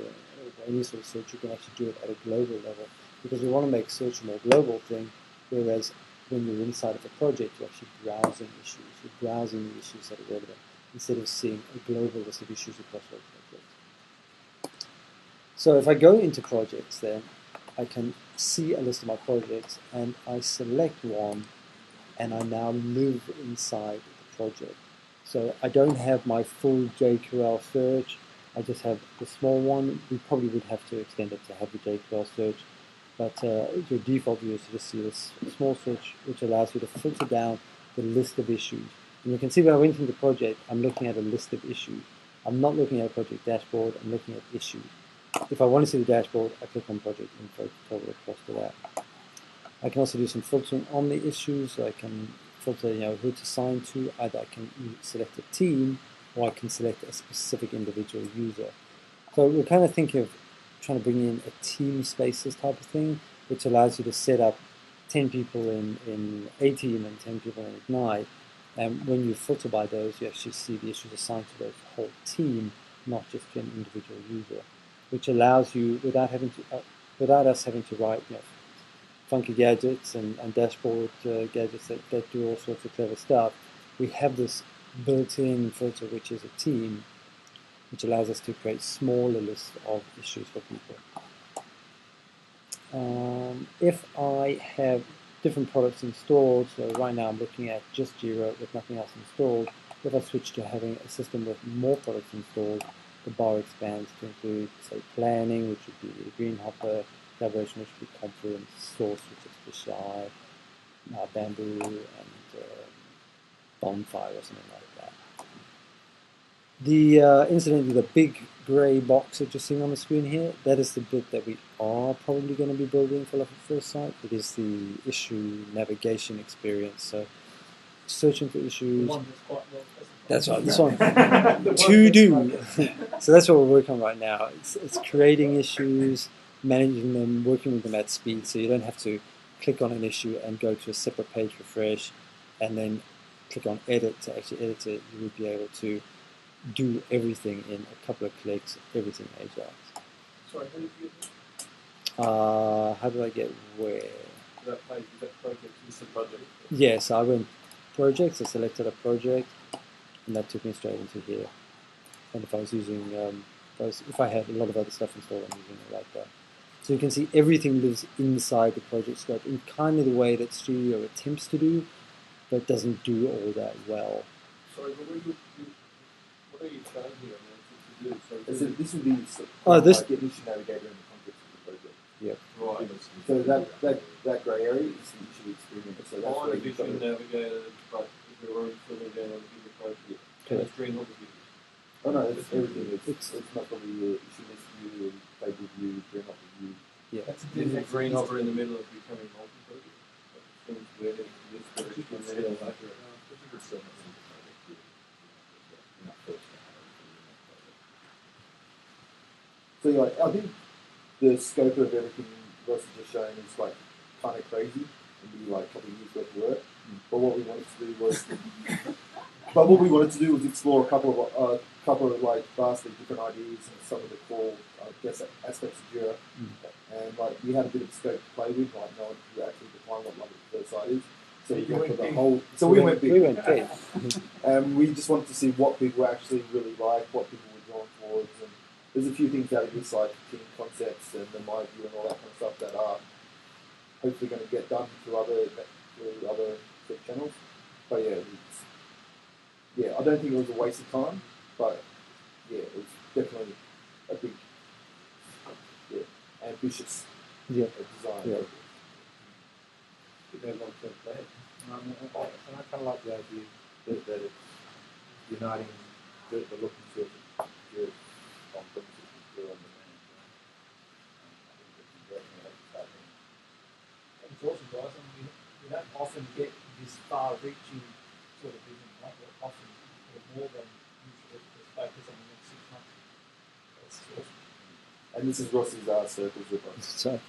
any sort of search. You can actually do it at a global level because we want to make search a more global thing, whereas when you're inside of a project, you're actually browsing issues. You're browsing the issues that are relevant instead of seeing a global list of issues across all projects. So if I go into projects then, I can see a list of my projects and I select one and I now live inside the project. So I don't have my full JQL search, I just have the small one. We probably would have to extend it to have the JQL search, but your default view is to just see this small search, which allows you to filter down the list of issues. And you can see when I went into the project, I'm looking at a list of issues. I'm not looking at a project dashboard, I'm looking at issues. If I want to see the dashboard, I click on project info to toggle across to that. I can also do some filtering on the issues, so I can filter who to assign to. Either I can select a team or I can select a specific individual user. So we're kind of thinking of trying to bring in a team spaces type of thing, which allows you to set up 10 people in a team and 10 people in Ignite. And when you filter by those, you actually see the issues assigned to the whole team, not just to an individual user, which allows you, without us having to write funky gadgets and dashboard gadgets that do all sorts of clever stuff, we have this built-in filter, which is a team, which allows us to create smaller lists of issues for people. If I have different products installed, so right now I'm looking at just JIRA with nothing else installed. If I switch to having a system with more products installed, the bar expands to include, say, planning, which would be the green hopper, collaboration, which would be Confluence, source, which is Fisheye, Bamboo, and Bonfire or something like that. The incidentally, the big grey box that you're seeing on the screen here, that is the bit that we are probably going to be building for Love at First Sight. It is the issue navigation experience. So searching for issues. One that's quite well specified. That's right, this one. To do. So that's what we're working on right now. It's creating issues, managing them, working with them at speed, so you don't have to click on an issue and go to a separate page refresh and then click on edit to actually edit it. You would be able to do everything in a couple of clicks, everything agile. Sorry, how did you get How did I get where? that page? That project is the project. Yes, I went projects, I selected a project, and that took me straight into here. And if I was using, if I had a lot of other stuff installed, I'm using it like that. So you can see everything lives inside the project scope in kind of the way that Studio attempts to do, but doesn't do all that well. Sorry, but what are you showing here? To do? So this would be this like issue navigator in the context of the project. Yeah. Right. So that grey area is the issue experience. So that's On where a you've got vision to- navigator, but if you're already filling down on the bigger project, Correct. it's green hopper view. Oh no, that's everything. It's- It's not probably the issue list view, table view, green up view. Yeah. That's a There's a different green hopper in the middle of becoming multi-project. Things where this direction and there, like So like, I think the scope of everything Ross has just shown is like kind of crazy. It'd be like a couple of years worth of work. But what we wanted to do was, explore a couple of like vastly different ideas and some of the core, I guess, aspects of JIRA. And like we had a bit of scope to play with, like no one could actually define what Love at First Sight is. So we went for the whole. So we went big. We went big. We just wanted to see what people actually really like, what people were drawn towards, and there's a few things out of this, like team concepts and the my view and all that kind of stuff that are hopefully going to get done through other sort of channels. But yeah, I don't think it was a waste of time, but yeah, it was definitely a big, ambitious design. Yeah. they want to play. And I kind of like the idea that it's uniting the look and feel of your on-premises with your on-demand. I think that's exactly how It's awesome, guys. I mean, we don't often get this far-reaching sort of vision, right? We're often more than usually just focus on the next 6 months. That's awesome. And this is Ross's circles with us. So,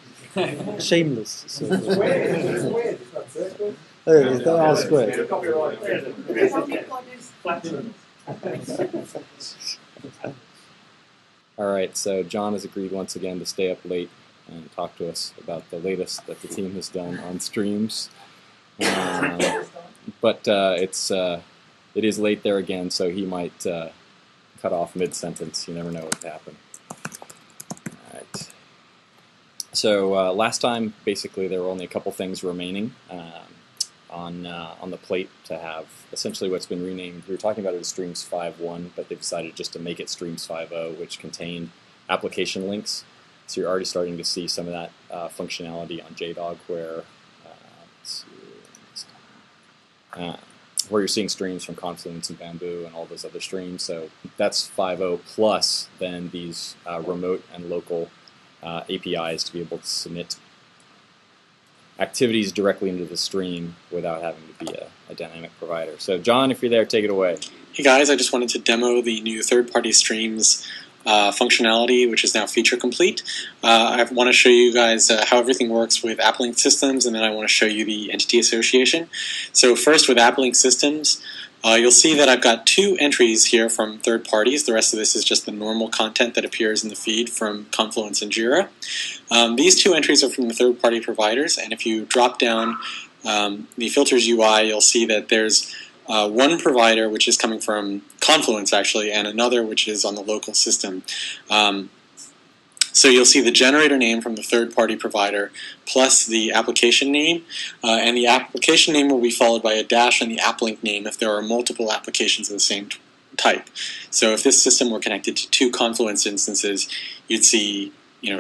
shameless. It's square, it's not circle. They are square. Copyright. All right, so John has agreed once again to stay up late and talk to us about the latest that the team has done on streams. But it is late there again, so he might cut off mid-sentence. You never know what could happen. All right. So last time, basically, there were only a couple things remaining on the plate to have essentially what's been renamed. We were talking about it as Streams 5.1, but they've decided just to make it Streams 5.0, which contained application links. So you're already starting to see some of that functionality on JDog, where you're seeing streams from Confluence and Bamboo and all those other streams. So that's 5.0 plus then these remote and local APIs to be able to submit activities directly into the stream without having to be a dynamic provider. So John, if you're there, take it away. Hey guys, I just wanted to demo the new third-party streams functionality, which is now feature complete. I want to show you guys how everything works with AppLink systems, and then I want to show you the entity association. So first, with AppLink systems, you'll see that I've got 2 entries here from third parties. The rest of this is just the normal content that appears in the feed from Confluence and JIRA. These 2 entries are from the third-party providers, and if you drop down the filters UI, you'll see that there's one provider which is coming from Confluence actually, and another which is on the local system. So you'll see the generator name from the third-party provider plus the application name, and the application name will be followed by a dash and the AppLink name if there are multiple applications of the same type. So if this system were connected to 2 Confluence instances, you'd see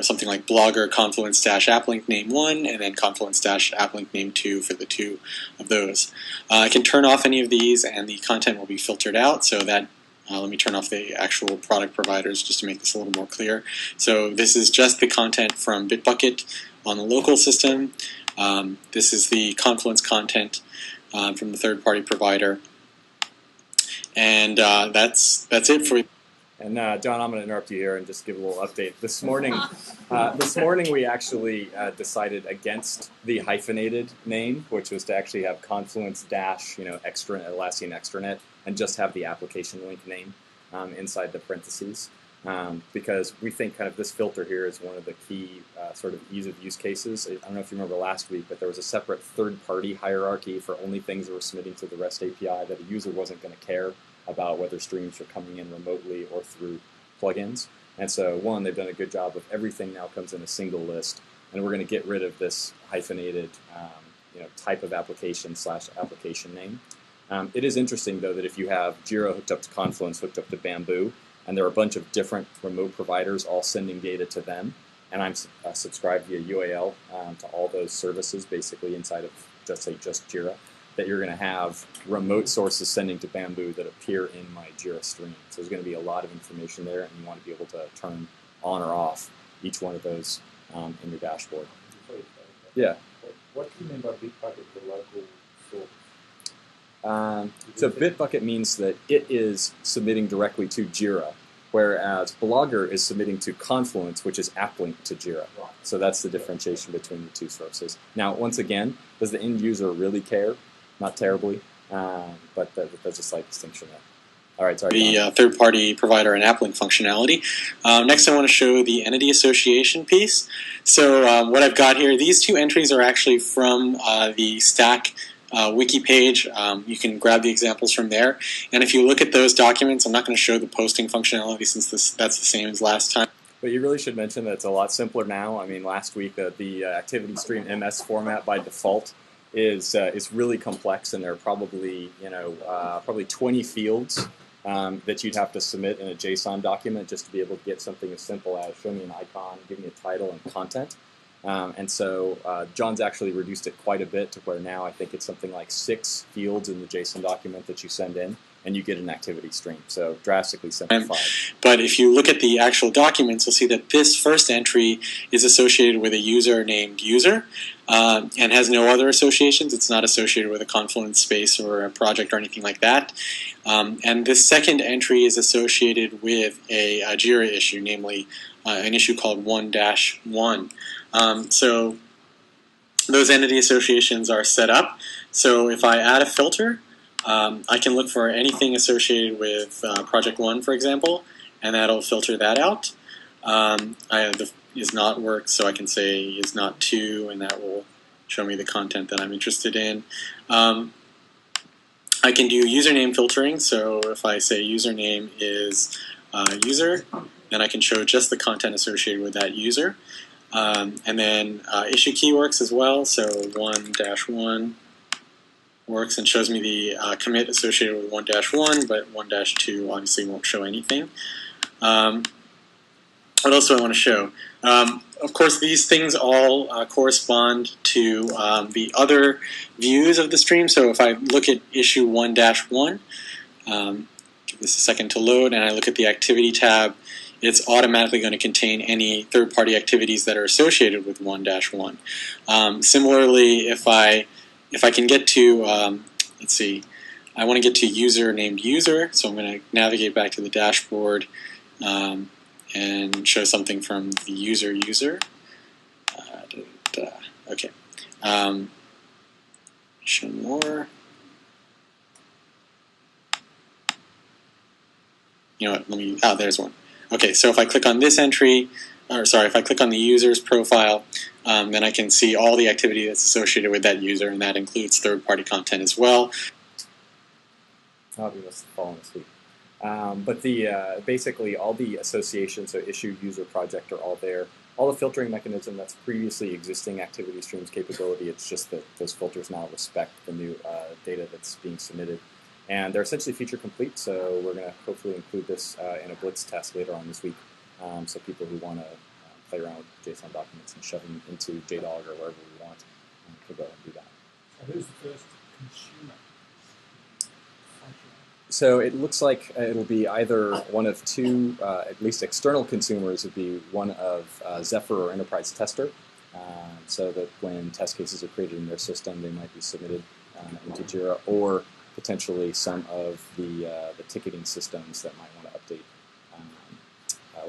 something like Blogger Confluence-AppLink name 1 and then Confluence-AppLink name 2 for the 2 of those. I can turn off any of these and the content will be filtered out, so that let me turn off the actual product providers just to make this a little more clear. So this is just the content from Bitbucket on the local system. This is the Confluence content from the third-party provider. And that's it for. And John, I'm going to interrupt you here and just give a little update. This morning, we actually decided against the hyphenated name, which was to actually have Confluence dash extranet, Atlassian extranet, and just have the application link name inside the parentheses, because we think kind of this filter here is one of the key sort of ease of use cases. I don't know if you remember last week, but there was a separate third-party hierarchy for only things that were submitting to the REST API that a user wasn't going to care about whether streams are coming in remotely or through plugins. And so, one, they've done a good job of everything now comes in a single list, and we're going to get rid of this hyphenated type of application / application name. It is interesting, though, that if you have JIRA hooked up to Confluence, hooked up to Bamboo, and there are a bunch of different remote providers all sending data to them, and I'm subscribed via UAL to all those services, basically inside of, just JIRA, that you're going to have remote sources sending to Bamboo that appear in my JIRA stream. So there's going to be a lot of information there, and you want to be able to turn on or off each one of those in your dashboard. Yeah. What do you mean by Bitbucket, the local source? So Bitbucket means that it is submitting directly to JIRA, whereas Blogger is submitting to Confluence, which is AppLink to JIRA. Right. So that's the differentiation between the 2 sources. Now, once again, does the end user really care? Not terribly, but there's a slight distinction there. All right, sorry. The third-party provider and AppLink functionality. Next, I want to show the entity association piece. So what I've got here, these 2 entries are actually from the Stack wiki page. You can grab the examples from there. And if you look at those documents, I'm not going to show the posting functionality since that's the same as last time. But you really should mention that it's a lot simpler now. I mean, last week the activity stream MS format by default is really complex, and there are probably probably 20 fields that you'd have to submit in a JSON document just to be able to get something as simple as show me an icon, give me a title and content. And so John's actually reduced it quite a bit to where now I think it's something like 6 fields in the JSON document that you send in, and you get an activity stream. So drastically simplified. But if you look at the actual documents, you'll see that this first entry is associated with a user named user and has no other associations. It's not associated with a Confluence space or a project or anything like that. And this second entry is associated with a JIRA issue, namely an issue called 1-1. So those entity associations are set up. So if I add a filter, I can look for anything associated with Project 1, for example, and that'll filter that out. The is not worked, so I can say is not 2, and that will show me the content that I'm interested in. I can do username filtering, so if I say username is user, then I can show just the content associated with that user. And then issue key works as well, so 1-1 works and shows me the commit associated with 1-1, but 1-2 obviously won't show anything. What else do I want to show? Of course, these things all correspond to the other views of the stream. So if I look at issue 1-1, give this a second to load, and I look at the activity tab it's automatically going to contain any third-party activities that are associated with 1-1. Similarly, if I can get to, let's see, I want to get to user named user, so I'm going to navigate back to the dashboard and show something from the user. Okay. Show more. You know what, let me, there's one. Okay, so if I click on this entry, if I click on the user's profile, then I can see all the activity that's associated with that user, and that includes third-party content as well. I'll be listed following this week. But basically all the associations, so issue, user, project are all there. All the filtering mechanism that's previously existing activity streams capability, it's just that those filters now respect the new data that's being submitted. And they're essentially feature complete, so we're going to hopefully include this in a Blitz test later on this week. So people who want to play around with JSON documents and shove them into JDOG or wherever we want can go and do that. So who's the first consumer? So it looks like it'll be either one of two, at least external consumers would be one of Zephyr or Enterprise Tester, so that when test cases are created in their system, they might be submitted into JIRA, or potentially some of the ticketing systems that might want to update,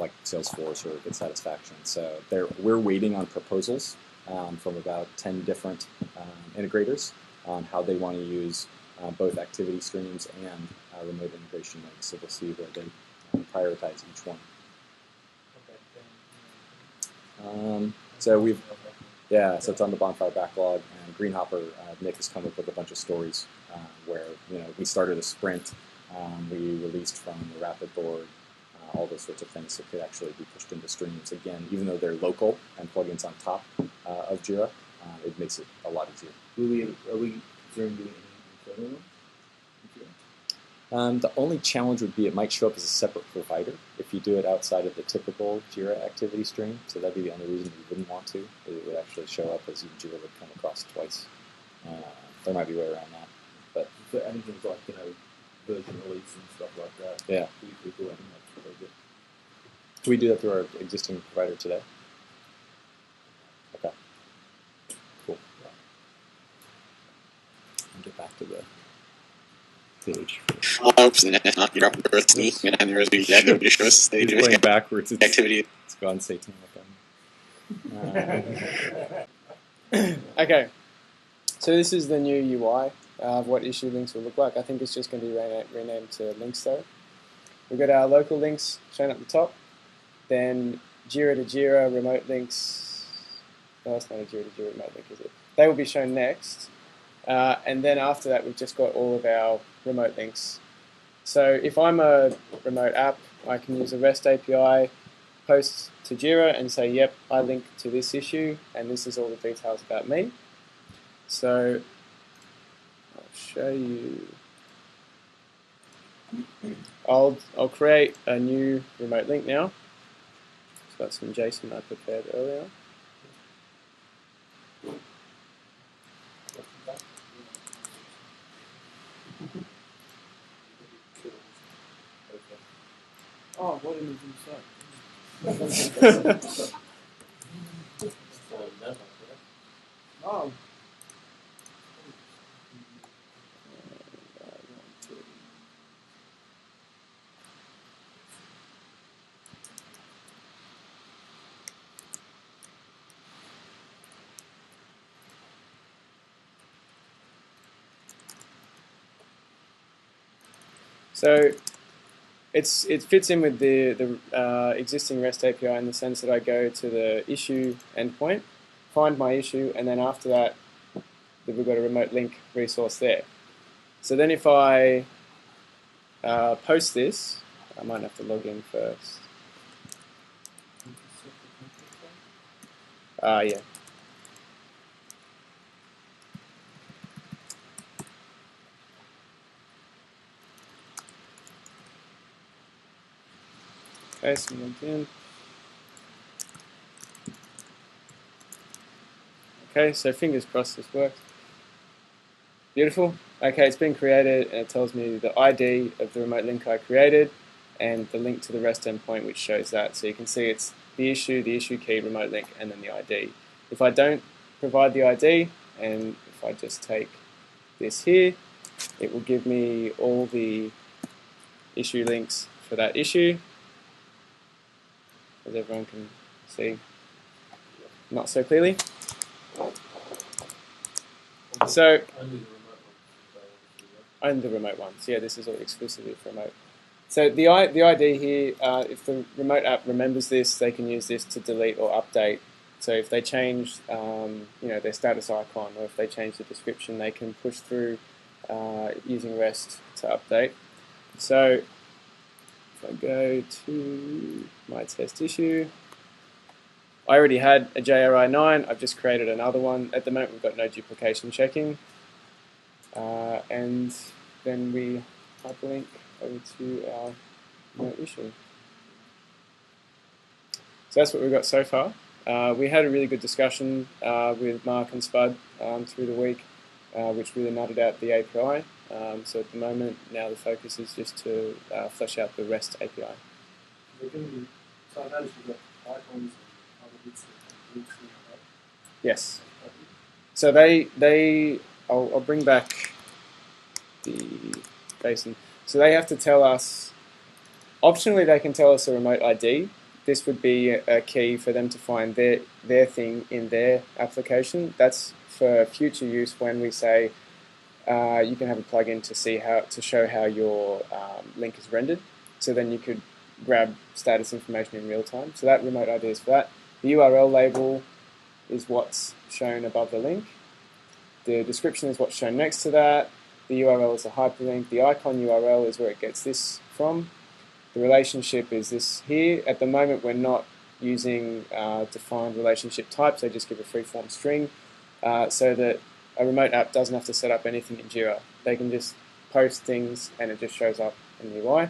like Salesforce or Good Satisfaction. So we're waiting on proposals from about 10 different integrators on how they want to use both activity streams and remote integration links. So we'll see where they prioritize each one. So so it's on the Bonfire backlog, and Greenhopper, Nick has come up with a bunch of stories where we started a sprint, we released from the Rapid board, all those sorts of things that could actually be pushed into streams. Again, even though they're local and plugins on top of JIRA, it makes it a lot easier. Are we considering doing any internal ones? The only challenge would be it might show up as a separate provider if you do it outside of the typical JIRA activity stream. So that'd be the only reason you wouldn't want to. It would actually show up as JIRA would come across twice. There might be a way around that. But for anything like version release and stuff like that, yeah, we do anything that's really good. Can we do that through our existing provider today? Okay. Cool. I'll get back to the page. He's playing backwards. It's activity. It's gone satanic. Okay, so this is the new UI of what issue links will look like. I think it's just going to be renamed to links though. We've got our local links shown at the top, then JIRA to JIRA remote links. No, that's not a JIRA to JIRA remote link, is it? They will be shown next. And then after that, we've just got all of our remote links. So if I'm a remote app, I can use a REST API, post to JIRA and say, yep, I link to this issue, and this is all the details about me. So I'll show you. I'll create a new remote link now. So that's some JSON I prepared earlier. Oh, what image is that? Oh. So it fits in with the existing REST API in the sense that I go to the issue endpoint, find my issue, and then after that, we've got a remote link resource there. So then if I post this, I might have to log in first. Yeah. Okay, so I'm logged in. Okay, so fingers crossed this works. Beautiful. Okay, it's been created and it tells me the ID of the remote link I created, and the link to the REST endpoint, which shows that. So you can see it's the issue key, remote link, and then the ID. If I don't provide the ID, and if I just take this here, it will give me all the issue links for that issue, as everyone can see not so clearly. So only the remote ones. Yeah, this is all exclusively for remote. So the ID here, if the remote app remembers this, they can use this to delete or update. So if they change, their status icon, or if they change the description, they can push through using REST to update. So if I go to my test issue, I already had a JIRA 9. I've just created another one. At the moment, we've got no duplication checking. And then we hyperlink over to our remote issue. So that's what we've got so far. We had a really good discussion with Mark and Spud through the week, which really nutted out the API. So at the moment, now the focus is just to flesh out the REST API. So I noticed you've got icons and other bits that links in that. Yes. So I'll bring back the basin. So they have to tell us, optionally they can tell us a remote ID. This would be a key for them to find their thing in their application. That's for future use when we say you can have a plugin to show how your link is rendered. So then you could grab status information in real time. So that remote ID is for that. The URL label is what's shown above the link. The description is what's shown next to that. The URL is a hyperlink. The icon URL is where it gets this from. The relationship is this here. At the moment, we're not using defined relationship types. They just give a free-form string so that a remote app doesn't have to set up anything in JIRA. They can just post things and it just shows up in the UI.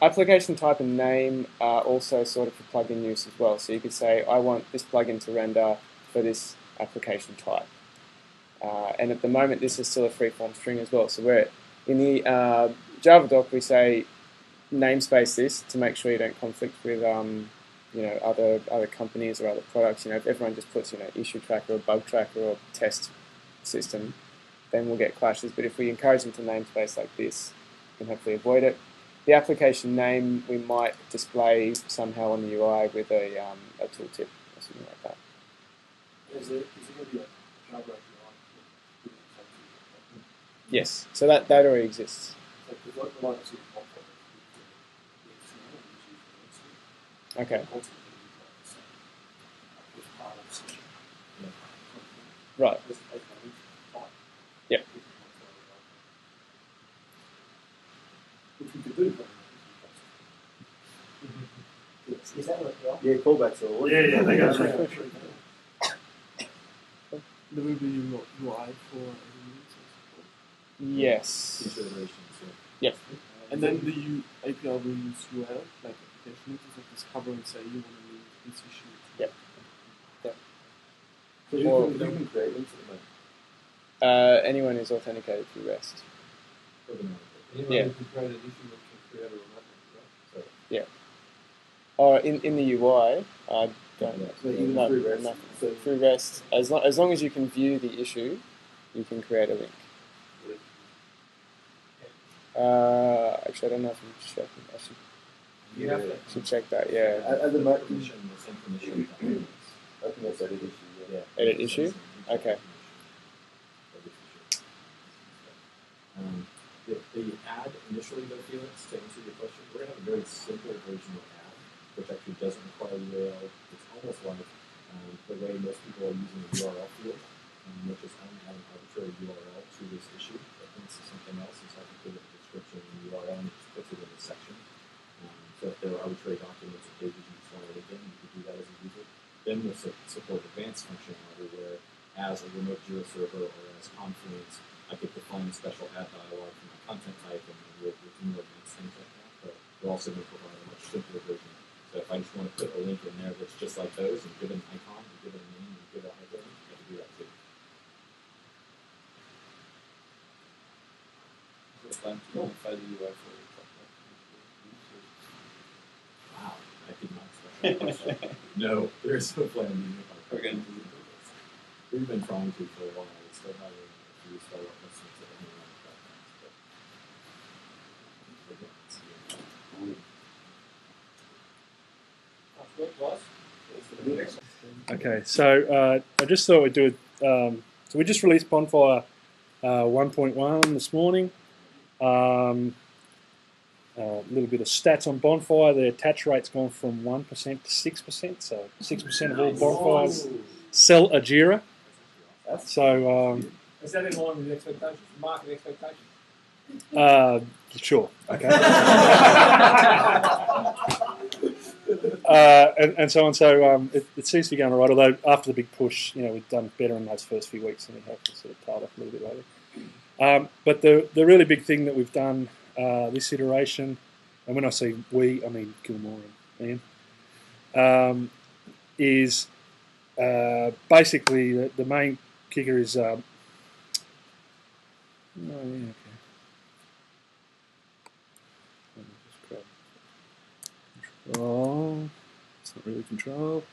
Application type and name are also sort of for plugin use as well. So you could say, I want this plugin to render for this application type. And at the moment, this is still a free-form string as well. So we're in the Java doc, we say namespace this to make sure you don't conflict with other companies or other products. If everyone just puts issue tracker or bug tracker or test system, then we'll get clashes. But if we encourage them to namespace like this, we can hopefully avoid it. The application name we might display somehow on the UI with a tooltip or something like that. Is there going to be a Java API? Yes, so that already exists. Okay. Right. Yep. Is that what well? Yeah, callbacks are always. Yeah, they go. There will be UI for yes. Considerations, Yep. And then the API will use URL, like application links, like discover and say you want to link this issue. Yep. Yep. So you can create links at the moment. Anyone who's authenticated through REST. Anyone Yeah. who can create an issue can create a remote link, right? So Yeah. Or in the UI, I don't know. So even No, through REST. nothing. So Through REST, as long as you can view the issue, you can create a link. Actually, I don't know if I'm checking. I should check that. Yeah. at the moment, Permission, the same permission. I think that's edit issue. Yeah. Edit issue. Okay. The add initially though, Felix, to answer your question, we're going to have a very simple version of add, which actually doesn't require URL. It's almost like the way most people are using a URL field, which is only add an arbitrary URL to this issue that links to something else, and so I can give it a description and URL and it just puts it in a section. So if there are arbitrary documents or pages you just want to link in, you can do that as a user. Then we'll support advanced functionality where as a remote JIRA server or as Confluence, I could define a special add dialog for my content type and we'll do more advanced things like that. But we're also going to provide a much simpler version. So if I just want to put a link in there that's just like those and give it an icon and give it a name and give it a hyperlink, I can do that too. So it's time to modify the UI for you. No, there is no plan. Okay. We've been trying to for a while. So having a few startup customers that are Okay, so I just thought we'd do it. So we just released Bonfire 1.1 this morning. A little bit of stats on Bonfire. The attach rate's gone from 1% to 6%. So 6% of all bonfires sell a JIRA. So Is that in line with the expectations, market expectations? sure. Okay. and so on. So it seems to be going all right. Although after the big push, we've done better in those first few weeks, and we have sort of tailed off a little bit later. But the really big thing that we've done this iteration, and when I say we, I mean Gilmore and Ian, is basically the main kicker is. Control. It's not really control.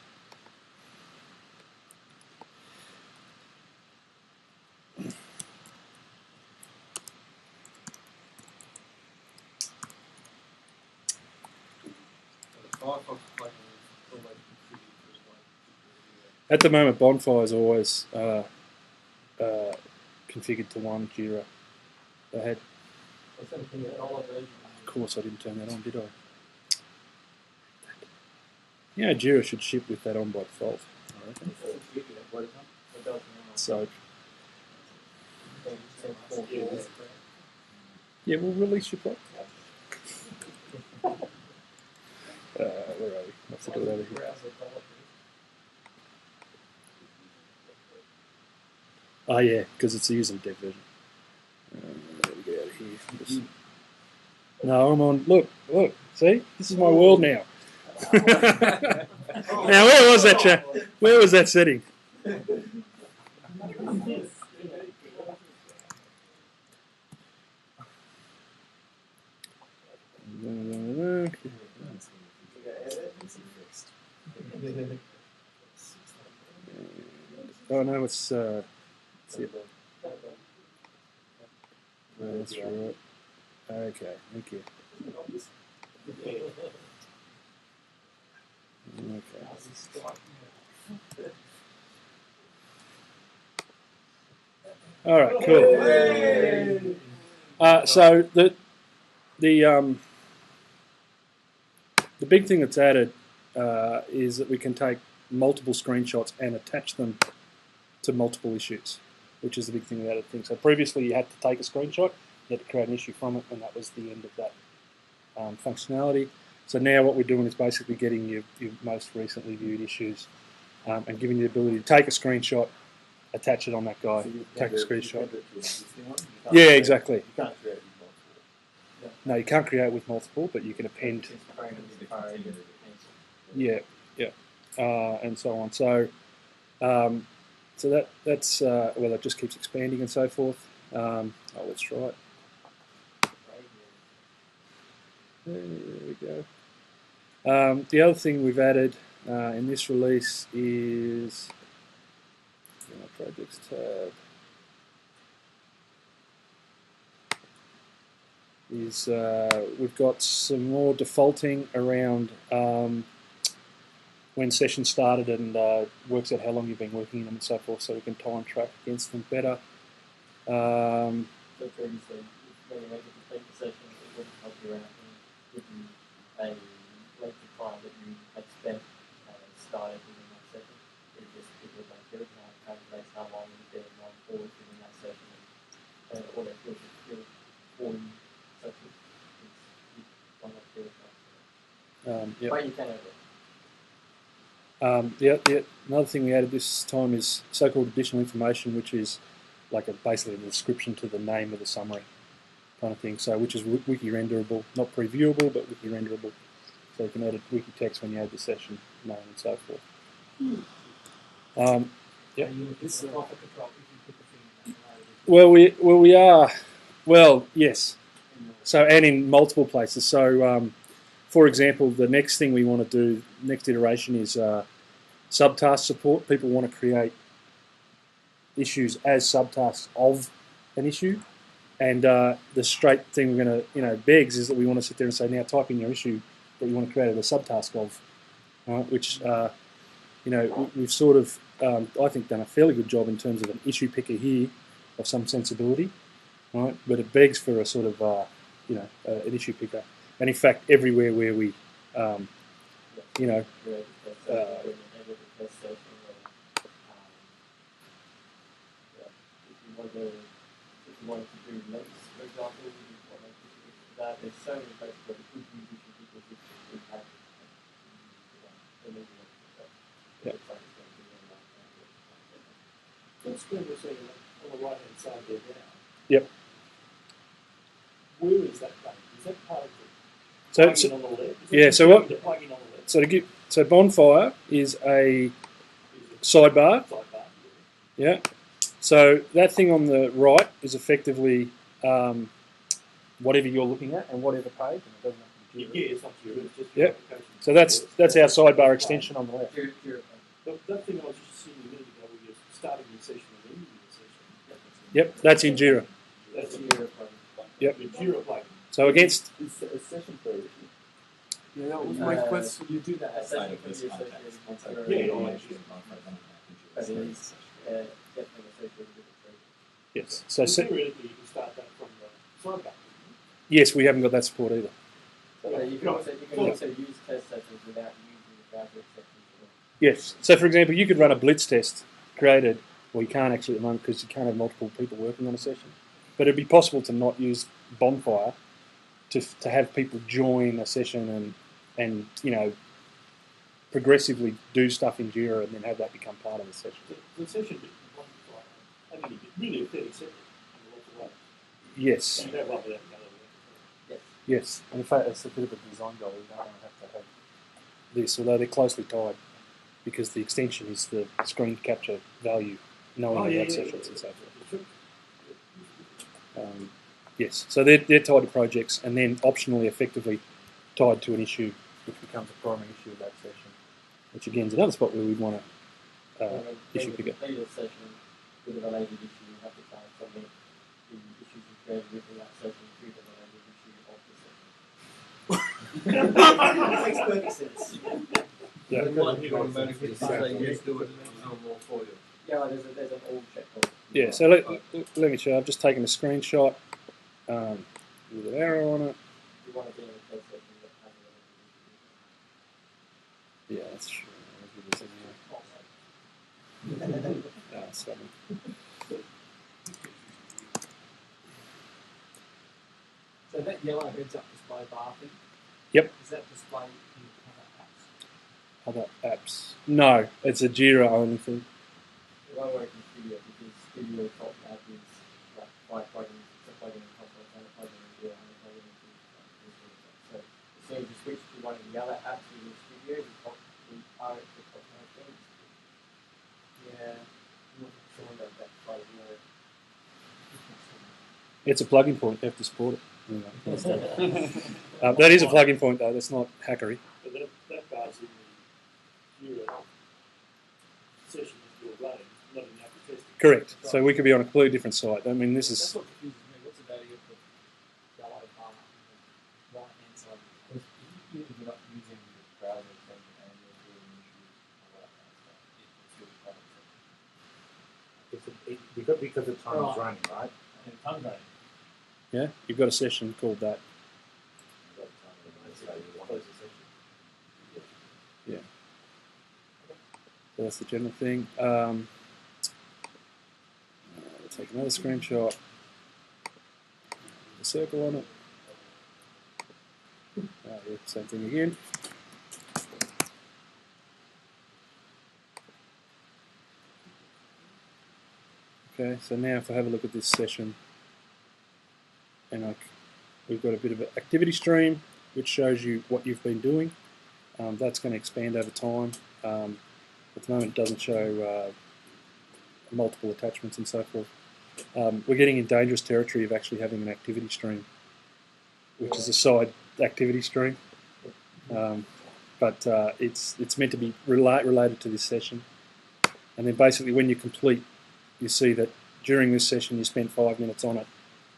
At the moment, Bonfire is always configured to one JIRA. They had. Of course, I didn't turn that on, did I? Yeah, JIRA should ship with that on by default, I reckon. So, yeah, we'll release your product. Where are we? What's it over here? Oh yeah, because it's using dev version. Let me get out of here. No, I'm on. Look, see, this is my world now. Now, where was that chat? Where was that setting? Oh no, it's it. That's right. Okay, thank you. Okay. All right, cool. So the big thing that's added is that we can take multiple screenshots and attach them to multiple issues, which is the big thing we added thing. So previously you had to take a screenshot, you had to create an issue from it, and that was the end of that functionality. So now what we're doing is basically getting your most recently viewed issues and giving you the ability to take a screenshot, attach it on that guy, take a screenshot. Yeah, exactly. You can't create multiple. No, you can't create with multiple, but you can append. Yeah, and so on. So, that's well, it just keeps expanding and so forth. Let's try it. There we go. The other thing we've added in this release is my projects tab. Is we've got some more defaulting around when sessions started and works out how long you've been working in them and so forth, so we can time track against them better. So for instance, when you make a complete session, it wouldn't help you out in giving a length of time that you had spent starting within that session. It just it would like it calculates how long you've been on board within that session and all that feels for you. Such as you want to feel Yep. But you can have it. Another thing we added this time is so-called additional information, which is like basically a description to the name of the summary kind of thing. So, which is wiki renderable, not previewable, but wiki renderable. So you can edit wiki text when you add the session name and so forth. Well, we are. Well, yes. So, and in multiple places. So, for example, the next thing we want to do next iteration is subtask support. People want to create issues as subtasks of an issue, and the straight thing we're going to begs is that we want to sit there and say, now type in your issue that you want to create a subtask of, which we've sort of I think done a fairly good job in terms of an issue picker here of some sensibility, right? But it begs for a sort of an issue picker, and in fact everywhere where we If you wanted to do links, for example, that there's so many places where we could use issue because we have That screen we're seeing on the right hand side there now. Yep. Where is that plug? Is that part of the plugin on the left? The plugin on the left? So Bonfire is a sidebar. Yeah. So that thing on the right is effectively whatever you're looking at and whatever page. And it doesn't have to be it's not Jira. It's just your application. So that's our sidebar extension on the left. That thing I was just seeing a minute ago where you're starting your session and ending your session. Yep, that's in JIRA. That's a Jira plugin. Yep. The Jira plugin. So against... It's a session per issue. Yeah, that was my question. You do that Outside of this context. definitely associated with it. Yes. So theoretically, you can start that from the sidebar. Yes, we haven't got that support either. You can also use test sessions without using the browser exceptions. Yes. So, for example, you could run a blitz test created, well, you can't actually at the moment because you can't have multiple people working on a session. But it'd be possible to not use Bonfire to have people join a session and progressively do stuff in JIRA and then have that become part of the session. The session bit, really fairly separate in lots of ways. Yes. And that one without the other. Yes. And in fact, it's a bit of a design goal. We don't want to have to have this, although they're closely tied because the extension is the screen capture value, knowing about sessions and so forth. Yes. So they're tied to projects and then optionally, effectively tied to an issue, which becomes a primary issue of that session, which again is another spot where we'd want to issue picker. Later session with a related issue, you have to try and submit the issues you created within that session to the related issue of the session. Makes perfect sense. Yeah. You want to automatically say yes, do it, and no more for you. Yeah, there's an old checkbox. Yeah, so let me show you. I've just taken a screenshot with an arrow on it. You want to be in a test session that has a Yeah, that's true. I'll give this anyway. That's funny. So that yellow heads-up display bar thing? Yep. Is that display in Other apps? No, it's a JIRA only thing. It won't work in Studio because Studio top app is like 5 plugins, it's a plugin in Console, and a plugin in Jira, and a plugin in so as soon as you switch to one of the other apps in your Studio, the top are the top things. Yeah, I'm not sure about that quite yet. It's a plugin point. You have to support it. That is a plugin point though. That's not hackery. But that bar's in the Jira session that you're running, not in the active testing. Correct. So we could be on a completely different site. I mean, this is. That's what confuses me. What's the value of the yellow bar on the right hand side? If you're not using the browser extension and you're doing issues on that stuff, because the time is running, right? And time running. Yeah, you've got a session called that. Yeah. So that's the general thing. We'll take another screenshot. A circle on it. Yeah, same thing again. Okay, so now if I have a look at this session, and we've got a bit of an activity stream which shows you what you've been doing. That's going to expand over time. At the moment it doesn't show multiple attachments and so forth. We're getting in dangerous territory of actually having an activity stream, which is a side activity stream. but it's meant to be related to this session. And then basically when you complete, you see that during this session you spent 5 minutes on it,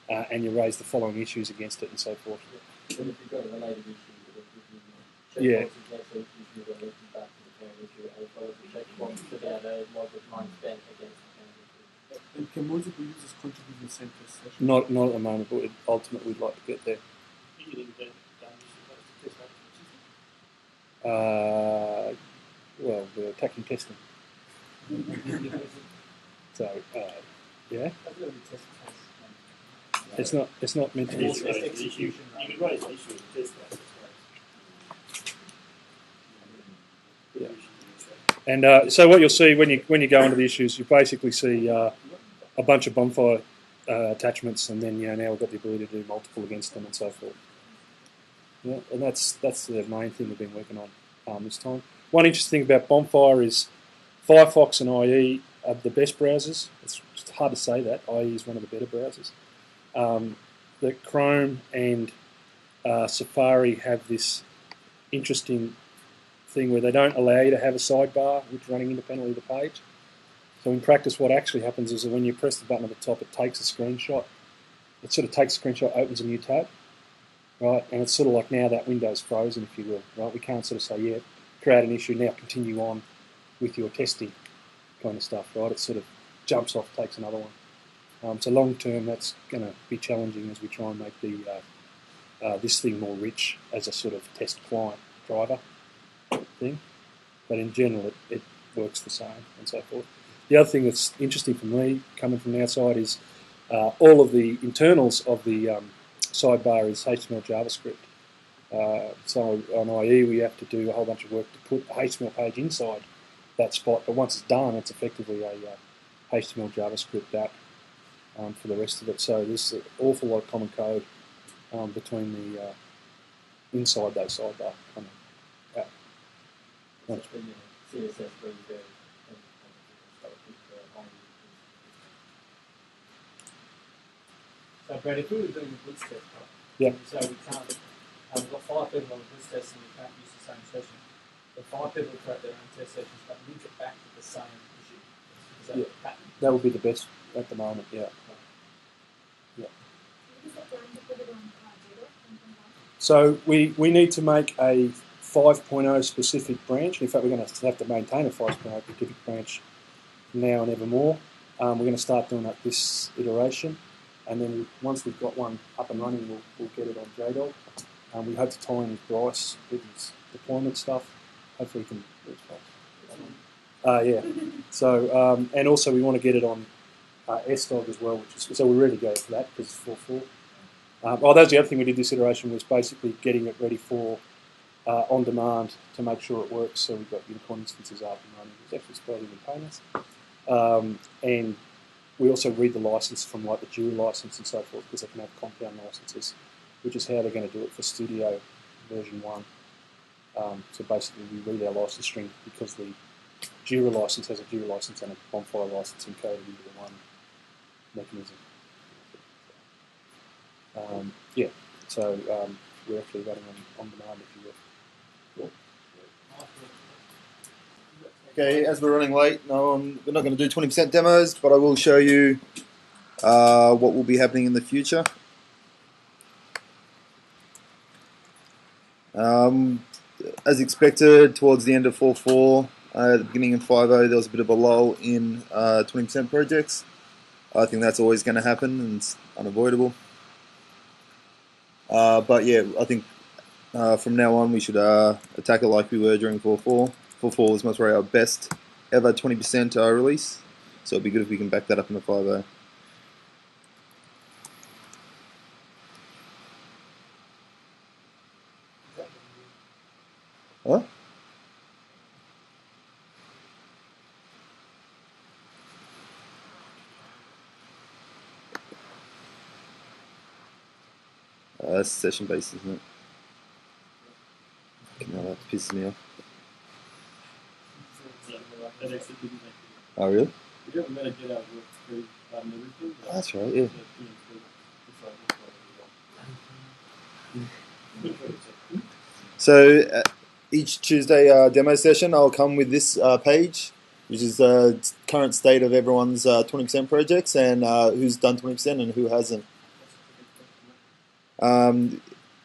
and you raise the following issues against it and so forth. And if you've got a related issue, it'll give you Yeah. checkboxes next to each issue that links back to the parent issue, as well as the checkbox to be able to log the time spent against the parent issue. And can multiple users contribute in the same test session? Not at the moment, but ultimately we'd like to get there. Well, we're attacking testing. So, yeah. It's not meant to be. Execution. You can raise issues and test that. Yeah. And so what you'll see when you go into the issues, you basically see a bunch of bonfire attachments, and then now we've got the ability to do multiple against them and so forth. Yeah, and that's the main thing we've been working on this time. One interesting thing about Bonfire is Firefox and IE are the best browsers. It's hard to say that. IE is one of the better browsers. That Chrome and Safari have this interesting thing where they don't allow you to have a sidebar which is running independently of the page. So in practice what actually happens is that when you press the button at the top, it takes a screenshot. It sort of takes a screenshot, opens a new tab, right? And it's sort of like now that window's frozen, if you will, right? We can't sort of say, yeah, create an issue, now continue on with your testing kind of stuff, right? It sort of jumps off, takes another one. So long term, that's going to be challenging as we try and make the this thing more rich as a sort of test client driver thing. But in general, it works the same and so forth. The other thing that's interesting for me, coming from the outside, is all of the internals of the sidebar is HTML JavaScript. So on IE, we have to do a whole bunch of work to put a HTML page inside that spot. But once it's done, it's effectively a HTML JavaScript app for the rest of it. So there's an awful lot of common code between the inside that sidebar kind of app. So it's been CSS where you go and start with the on. So Brad, if we were doing a blitz test, right? Yeah. So we can't, we've got 5 people on the blitz test and we can't use the same session. The 5 people create their own test sessions but link it back to the same issue. Is that Yeah. the pattern? That would be the best at the moment, yeah. Yeah. So we need to make a 5.0 specific branch. In fact, we're going to have to maintain a 5.0 specific branch from now and evermore. We're going to start doing that this iteration, and then once we've got one up and running, we'll get it on JDog. We hope to tie in with Bryce with his deployment stuff. Hopefully, we can. Yeah. So and also we want to get it on SDog as well, which is so we're ready to go for that because it's 4.4. Oh, that's the other thing we did this iteration was basically getting it ready for on demand to make sure it works. So we've got unicorn instances up and running. It's actually spreading in containers. And we also read the license from like the JIRA license and so forth because they can have compound licenses, which is how they're going to do it for Studio version 1. So basically we read our license string because the JIRA license has a JIRA license and a Bonfire license encoded into the one mechanism. Yeah, so we're actually running on demand, if you will. Okay, as we're running late, we're not going to do 20% demos, but I will show you what will be happening in the future. As expected, towards the end of 4.4, at the beginning of 5.0, there was a bit of a lull in 20% projects. I think that's always going to happen, and it's unavoidable. But yeah, I think from now on we should attack it like we were during 4.4. 4.4 was most probably our best ever 20% release, so it'd be good if we can back that up in the 5.0. What? That's session based, isn't it? No, that pisses me off. Oh, really? Oh, that's right, yeah. So, each Tuesday demo session, I'll come with this page, which is the current state of everyone's 20% projects and who's done 20% and who hasn't.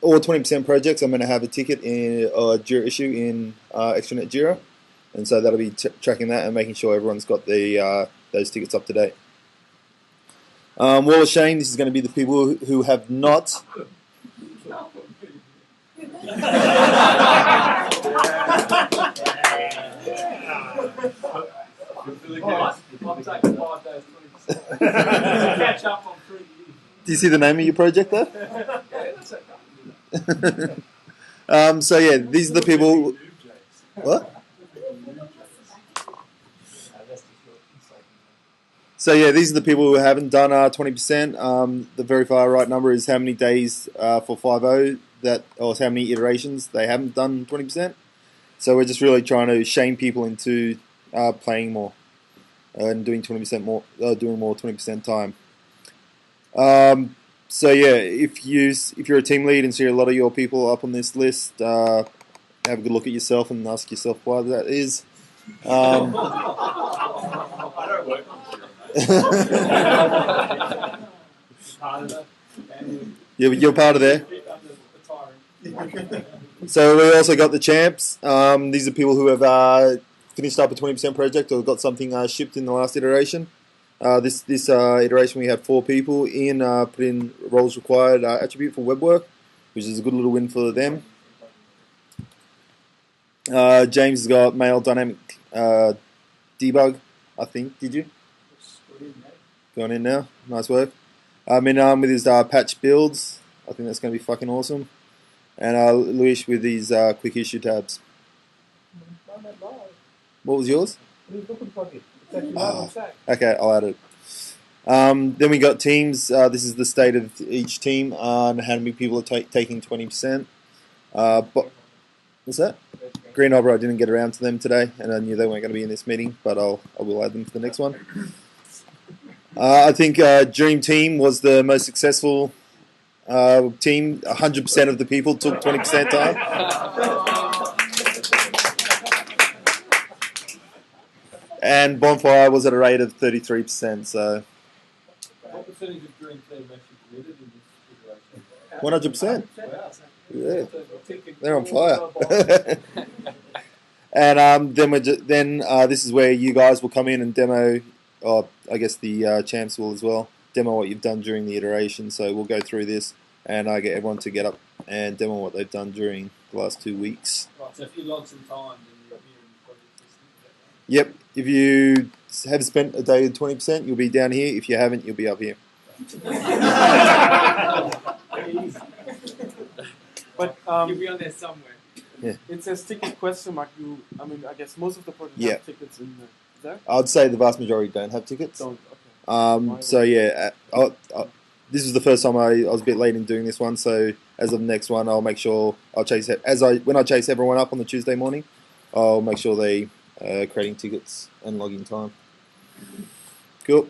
All 20% projects, I'm going to have a ticket in or a JIRA issue in extranet JIRA, and so that'll be tracking that and making sure everyone's got the those tickets up to date. Wall of Shame, this is going to be the people who have not. Catch up on 3 years. Do you see the name of your project there? Yeah, that's okay. So yeah, these are the people. What? So yeah, these are the people who haven't done 20%. The very far right number is how many days for 5.0 that, or how many iterations they haven't done 20%. So we're just really trying to shame people into playing more and doing 20% more, doing more 20% time. So yeah, if you're a team lead and see a lot of your people up on this list, have a good look at yourself and ask yourself why that is. I don't work on You're part of there. So we also got the champs. These are people who have finished up a 20% project or got something shipped in the last iteration. This iteration we had 4 people. Ian put in roles required attribute for web work, which is a good little win for them. James has got mail dynamic debug, I think. Did you? Going in now. Nice work. Min with his patch builds. I think that's going to be fucking awesome. And Luis with his quick issue tabs. What was yours? Okay, I'll add it. Then we got teams. This is the state of each team and how many people are taking 20%. What's that? Green Opera, I didn't get around to them today, and I knew they weren't going to be in this meeting, but I will add them for the next one. I think Dream Team was the most successful team. 100% of the people took 20% time. And Bonfire was at a rate of 33%. So What percentage of Dream Team actually committed in this iteration? 100%. Yeah, they're on fire. And then this is where you guys will come in and demo. Or I guess the champs will as well demo what you've done during the iteration. So we'll go through this and I get everyone to get up and demo what they've done during the last 2 weeks. Right, so if you log some time, then you're here in the project system. Yep. If you have spent a day with 20%, you'll be down here. If you haven't, you'll be up here. But you'll be on there somewhere. Yeah. It says ticket question mark. I guess most of the projects have tickets in there. I'd say the vast majority don't have tickets. Don't. Okay. So yeah, this is the first time I was a bit late in doing this one. So as of the next one, I'll make sure I'll chase it when I chase everyone up on the Tuesday morning. I'll make sure they creating tickets and logging time. Cool.